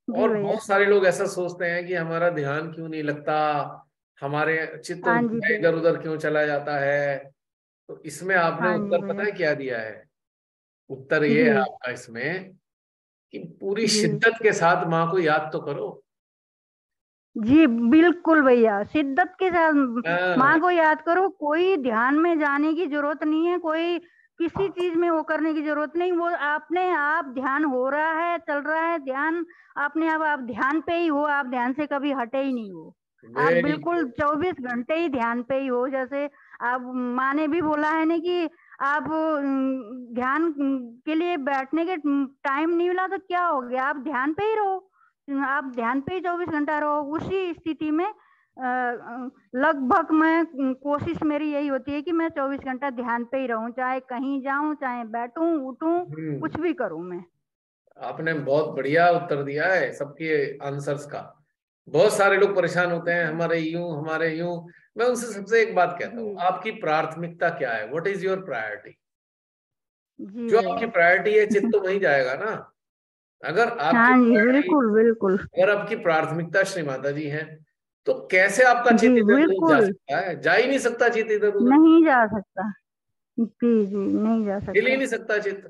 और बहुत सारे लोग ऐसा सोचते हैं कि हमारा ध्यान क्यों नहीं लगता, हमारे चित्त इधर उधर क्यों चला जाता है। तो इसमें आपने उत्तर पता है क्या दिया है? उत्तर ये है आपका इसमें कि पूरी शिद्दत के साथ माँ को याद तो करो। जी बिल्कुल भैया, शिद्दत के साथ माँ को याद करो, कोई ध्यान में जाने की जरूरत नहीं है, कोई किसी चीज में वो करने की जरूरत नहीं, वो अपने आप ध्यान हो रहा है, चल रहा है ध्यान अपने आप ध्यान पे ही हो, आप ध्यान से कभी हटे ही नहीं हो, आप बिल्कुल 24 घंटे ही ध्यान पे ही हो। जैसे आप माँ ने भी बोला है ना कि आप ध्यान के लिए बैठने के टाइम नहीं मिला तो क्या हो गया, आप ध्यान पे ही रहो, आप ध्यान पे ही 24 घंटा रहो। उसी स्थिति में लगभग मैं कोशिश मेरी यही होती है कि मैं 24 घंटा ध्यान पे ही रहूं, चाहे कहीं जाऊं, चाहे बैठूं उठूं, कुछ भी करूं मैं। आपने बहुत बढ़िया उत्तर दिया है सबके आंसर्स का। बहुत सारे लोग परेशान होते हैं, हमारे यूं। मैं उनसे सबसे एक बात कहता हूँ, आपकी प्राथमिकता क्या है? What is your priority? जो आपकी प्रायोरिटी है चित्त तो वहीं जाएगा ना। अगर हाँ जी, बिल्कुल बिल्कुल। अगर आपकी प्राथमिकता श्री माता जी है, तो कैसे आपका चित्त इधर उधर जा सकता है? जा ही नहीं सकता चित्त इधर उधर, नहीं जा सकता जी जी, नहीं जा सकता, हिल ही नहीं सकता चित्त,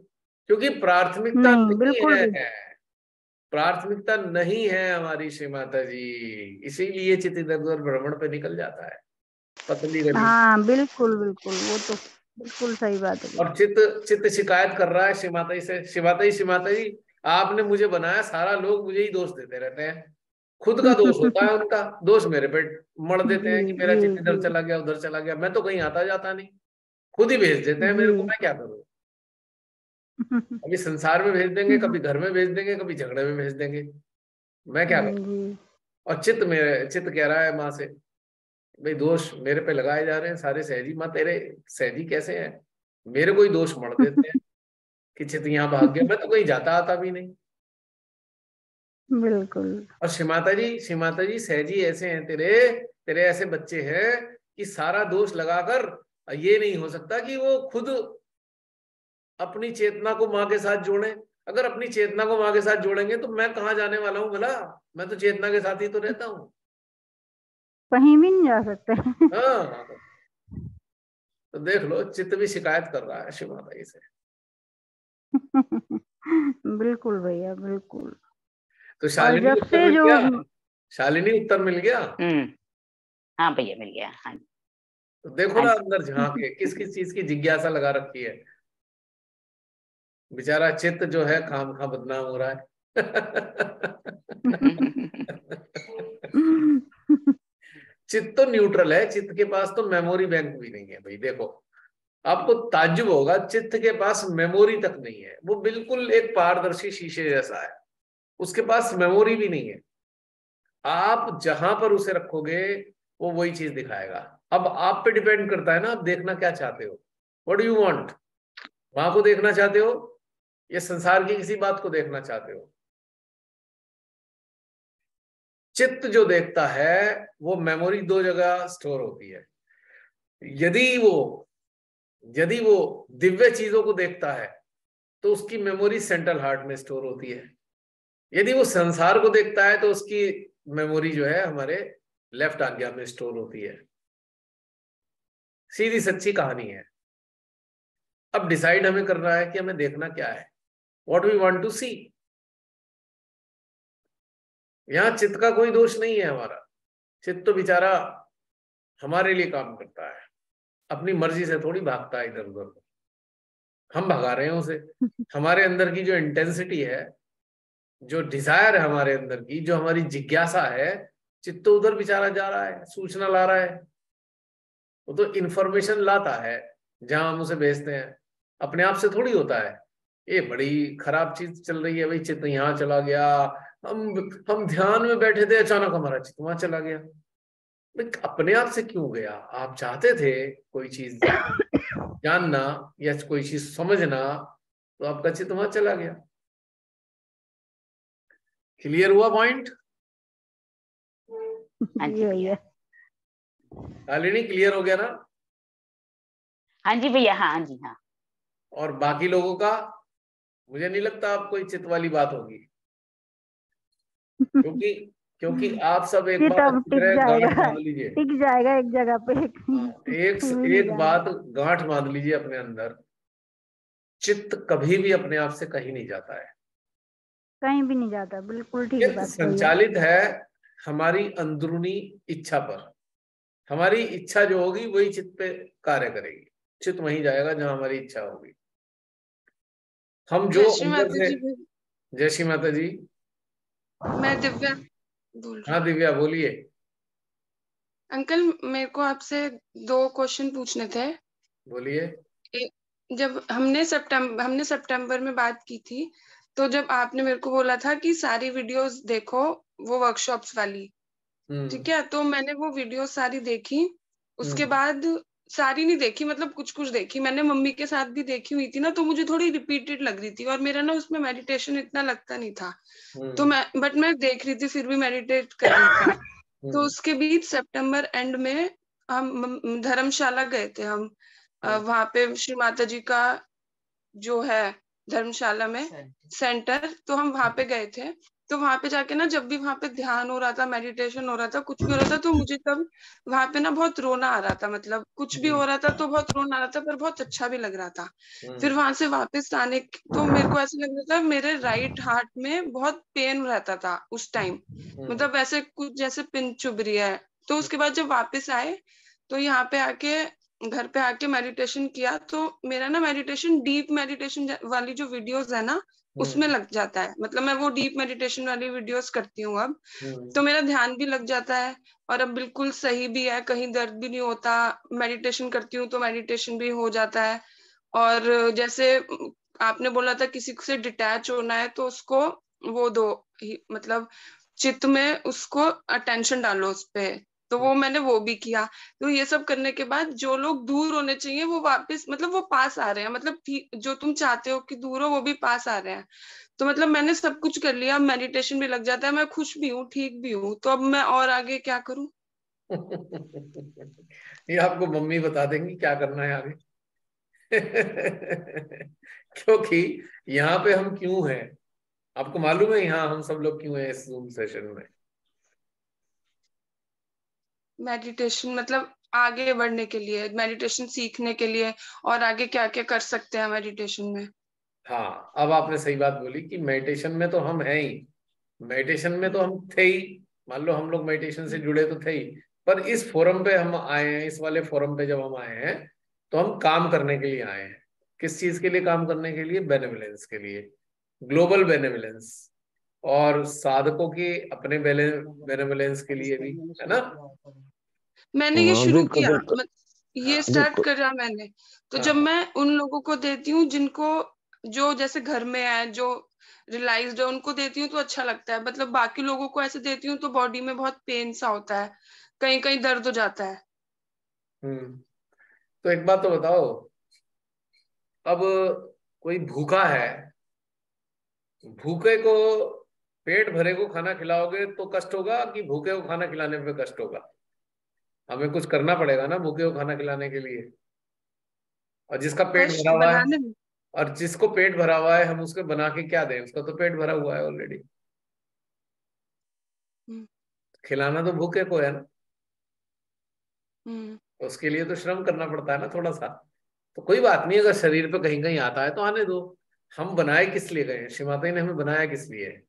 क्योंकि प्राथमिकता नहीं बिल्कुल है, भी। प्राथमिकता नहीं है हमारी श्री माता जी, इसीलिए चित्त इधर उधर भ्रमण पे निकल जाता है, पतली रवि। हाँ बिल्कुल बिल्कुल, वो तो बिल्कुल सही बात है। और चित्त शिकायत कर रहा है श्री माता जी से, श्री माता जी आपने मुझे बनाया, सारा लोग मुझे ही दोष देते रहते हैं, खुद का दोष होता है, उनका दोष मेरे पे मड़ देते हैं कि मेरा चित्त इधर चला गया उधर चला गया, मैं तो कहीं आता जाता नहीं, खुद ही भेज देते हैं मेरे को, मैं क्या करूँ? कभी संसार में भेज देंगे, कभी घर में भेज देंगे, कभी झगड़े में भेज देंगे, मैं क्या करूँ? और चित्त कह रहा है माँ से, भाई दोष मेरे पे लगाए जा रहे हैं सारे सहजी। माँ तेरे सहजी कैसे हैं, मेरे को ही दोष मड़ देते हैं कि चित्त यहाँ भाग गया, मैं तो कहीं जाता आता भी नहीं। बिल्कुल। और श्री माता जी सहजी ऐसे हैं, तेरे ऐसे बच्चे हैं कि सारा दोष लगाकर, ये नहीं हो सकता कि वो खुद अपनी चेतना को माँ के साथ जोड़े। अगर अपनी चेतना को माँ के साथ जोड़ेंगे तो मैं कहाँ जाने वाला हूँ भला, मैं तो चेतना के साथ ही तो रहता हूँ, कहीं भी नहीं जा सकते। हाँ, तो देख लो चित्त भी शिकायत कर रहा है शिव माता जी से। बिल्कुल भैया बिल्कुल। तो शालिनी उत्तर मिल गया, शालिनी उत्तर मिल गया। हाँ भैया मिल गया। हाँ तो देखो ना अंदर झांक के किस किस चीज की जिज्ञासा लगा रखी है, बेचारा चित्त जो है खाम खा बदनाम हो रहा है। चित्त तो न्यूट्रल है, चित्त के पास तो मेमोरी बैंक भी नहीं है भाई। देखो आपको ताज्जुब होगा, चित्त के पास मेमोरी तक नहीं है, वो बिल्कुल एक पारदर्शी शीशे जैसा है, उसके पास मेमोरी भी नहीं है। आप जहां पर उसे रखोगे वो वही चीज दिखाएगा। अब आप पे डिपेंड करता है ना, आप देखना क्या चाहते हो, व्हाट डू यू वांट, वहां को देखना चाहते हो या संसार की किसी बात को देखना चाहते हो। चित्त जो देखता है वो मेमोरी दो जगह स्टोर होती है। यदि वो दिव्य चीजों को देखता है तो उसकी मेमोरी सेंट्रल हार्ट में स्टोर होती है। यदि वो संसार को देखता है तो उसकी मेमोरी जो है हमारे लेफ्ट आज्ञा में स्टोर होती है। सीधी सच्ची कहानी है। अब डिसाइड हमें करना है कि हमें देखना क्या है, व्हाट वी वांट टू सी। यहां चित्त का कोई दोष नहीं है हमारा, चित्त तो बेचारा हमारे लिए काम करता है, अपनी मर्जी से थोड़ी भागता है इधर उधर, हम भगा रहे हैं उसे। हमारे अंदर की जो इंटेंसिटी है, जो डिजायर है हमारे अंदर की, जो हमारी जिज्ञासा है, चित्त तो उधर बेचारा जा रहा है, सूचना ला रहा है, वो तो इंफॉर्मेशन लाता है जहां हम उसे भेजते हैं, अपने आप से थोड़ी होता है। ये बड़ी खराब चीज चल रही है भाई, चित्त यहाँ चला गया, हम ध्यान में बैठे थे, अचानक हमारा चित्त वहां चला गया। अपने आप से क्यों गया? आप चाहते थे कोई चीज जानना या कोई चीज समझना, तो आपका चित्त वहां चला गया। क्लियर हुआ पॉइंट? शालिनी क्लियर हो गया ना? हाँ जी भैया, हाँ जी हाँ। और बाकी लोगों का मुझे नहीं लगता आप कोई चित्त वाली बात होगी, क्योंकि आप सब एक बात गांठ बांध लीजिए, टिक जाएगा एक जगह पे। एक बात गांठ बांध लीजिए अपने अंदर, चित्त कभी भी अपने आप से कहीं नहीं जाता है, कहीं भी नहीं जाता। बिल्कुल ठीक चित्त संचालित है हमारी अंदरूनी इच्छा पर। हमारी इच्छा जो होगी वही चित्त पे कार्य करेगी, चित्त वहीं जाएगा जहां हमारी इच्छा होगी। हम जो अंदर से। जय श्री माता जी। मैं दिव्या बोल रही हूँ। हाँ दिव्या बोलिए। अंकल मेरे को आपसे 2 क्वेश्चन पूछने थे। बोलिए। जब हमने सितंबर में बात की थी, तो जब आपने मेरे को बोला था कि सारी वीडियोस देखो वो वर्कशॉप्स वाली, ठीक है, तो मैंने वो वीडियो सारी देखी। उसके बाद सारी नहीं देखी, मतलब कुछ कुछ देखी मैंने, मम्मी के साथ भी देखी हुई थी ना, तो मुझे थोड़ी रिपीटेड लग रही थी और मेरा ना उसमें मेडिटेशन इतना लगता नहीं था। तो मैं देख रही थी, फिर भी मेडिटेट कर रही थी। तो उसके बीच सितंबर एंड में हम धर्मशाला गए थे। हम वहां पे श्री माता जी का जो है धर्मशाला में सेंटर, तो हम वहां पे गए थे। तो वहां पे जाके ना, जब भी वहां पे ध्यान हो रहा था, मेडिटेशन हो रहा था, कुछ भी हो रहा था, तो मुझे तब वहां पे ना बहुत रोना आ रहा था। मतलब कुछ भी हो रहा था तो बहुत रोना आ रहा था, पर बहुत अच्छा भी लग रहा था। फिर वहां से वापस आने तो मेरे को ऐसा लग रहा था मेरे राइट हार्ट में बहुत पेन रहता था उस टाइम, मतलब ऐसे कुछ जैसे पिन चुभ रही है। तो उसके बाद जब वापस आए तो यहाँ पे आके, घर पे आके मेडिटेशन किया, तो मेरा ना मेडिटेशन, डीप मेडिटेशन वाली जो वीडियोस है ना, उसमें लग जाता है। मतलब मैं वो डीप मेडिटेशन वाली वीडियोस करती हूँ अब, तो मेरा ध्यान भी लग जाता है और अब बिल्कुल सही भी है, कहीं दर्द भी नहीं होता। मेडिटेशन करती हूँ तो मेडिटेशन भी हो जाता है। और जैसे आपने बोला था किसी से डिटैच होना है तो उसको वो दो, मतलब चित्त में उसको अटेंशन डालो उस पे, तो वो मैंने वो भी किया। तो ये सब करने के बाद जो लोग दूर होने चाहिए वो वापस, मतलब वो पास आ रहे हैं, मतलब जो तुम चाहते हो कि दूर हो वो भी पास आ रहे हैं। तो मतलब मैंने सब कुछ कर लिया, मेडिटेशन भी लग जाता है, मैं खुश भी हूँ, ठीक भी हूँ। तो अब मैं और आगे क्या करूँ? ये आपको मम्मी बता देंगी क्या करना है आगे। क्योंकि यहाँ पे हम क्यों हैं, आपको मालूम है यहाँ हम सब लोग क्यों हैं इस जूम सेशन में? मेडिटेशन मतलब आगे बढ़ने के लिए, मेडिटेशन सीखने के लिए, और आगे क्या क्या कर सकते हैं मेडिटेशन में। हाँ, अब आपने सही बात बोली कि मेडिटेशन में तो हम हैं ही, मेडिटेशन में तो हम थे ही, मान लो हम लोग मेडिटेशन से जुड़े तो थे ही, पर इस फोरम पे हम आए हैं, इस वाले फोरम पे जब हम आए हैं तो हम काम करने के लिए आए हैं। किस चीज के लिए काम करने के लिए? बेनेवलेंस के लिए, ग्लोबल बेनेवलेंस, और साधकों के अपने बेनेवलेंस के लिए भी, है ना? मैंने ये शुरू किया, ये स्टार्ट बिल्कुल। करा मैंने। तो जब मैं उन लोगों को देती हूँ जिनको, जो जैसे घर में है, जो रियलाइज्ड है, उनको देती हूँ तो अच्छा लगता है। मतलब बाकी लोगों को ऐसे देती हूँ तो बॉडी में बहुत पेन सा होता है, कहीं कहीं दर्द हो जाता है। तो एक बात तो बताओ, अब कोई भूखा है, भूखे को पेट भरे को खाना खिलाओगे तो कष्ट होगा कि भूखे को खाना खिलाने पे कष्ट होगा? हमें कुछ करना पड़ेगा ना भूखे को खाना खिलाने के लिए। और जिसका पेट कष्ट भरा हुआ है, बनाने में, और जिसको पेट भरा हुआ है हम उसको बना के क्या दें? उसका तो पेट भरा हुआ है ऑलरेडी, खिलाना तो भूखे को है ना, उसके लिए तो श्रम करना पड़ता है ना थोड़ा सा। तो कोई बात नहीं, अगर शरीर पे कहीं कहीं आता है तो आने दो। हम बनाए किस लिए गए? श्री माता जी ने हमें बनाया किस लिए?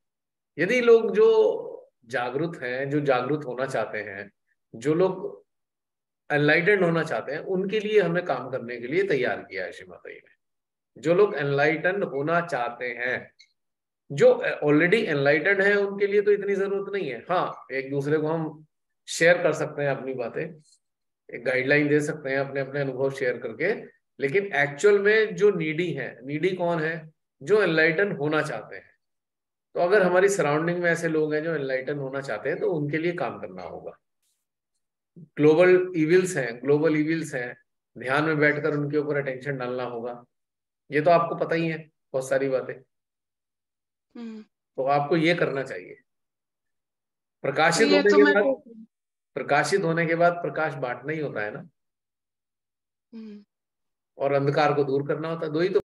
यदि लोग जो जागरूक हैं, जो जागरूक होना चाहते हैं, जो लोग एनलाइटेंड होना चाहते हैं, उनके लिए हमें काम करने के लिए तैयार किया है श्री माता जी ने। जो लोग एनलाइटेंड होना चाहते हैं, जो ऑलरेडी एनलाइटेंड है, उनके लिए तो इतनी जरूरत नहीं है। हाँ, एक दूसरे को हम शेयर कर सकते हैं अपनी बातें, एक गाइडलाइन दे सकते हैं अपने अपने अनुभव शेयर करके, लेकिन एक्चुअल में जो नीडी है, नीडी कौन है? जो एनलाइटन होना चाहते हैं। तो अगर हमारी सराउंडिंग में ऐसे लोग हैं जो एनलाइटन होना चाहते हैं तो उनके लिए काम करना होगा। ग्लोबल इविल्स हैं, ग्लोबल इविल्स हैं, ध्यान में बैठकर उनके ऊपर अटेंशन डालना होगा। ये तो आपको पता ही है बहुत सारी बातें। तो आपको ये करना चाहिए। प्रकाशित ये होने तो के मैं बाद, प्रकाशित होने के बाद प्रकाश बांटना ही होता है ना, और अंधकार को दूर करना होता है। दो ही तो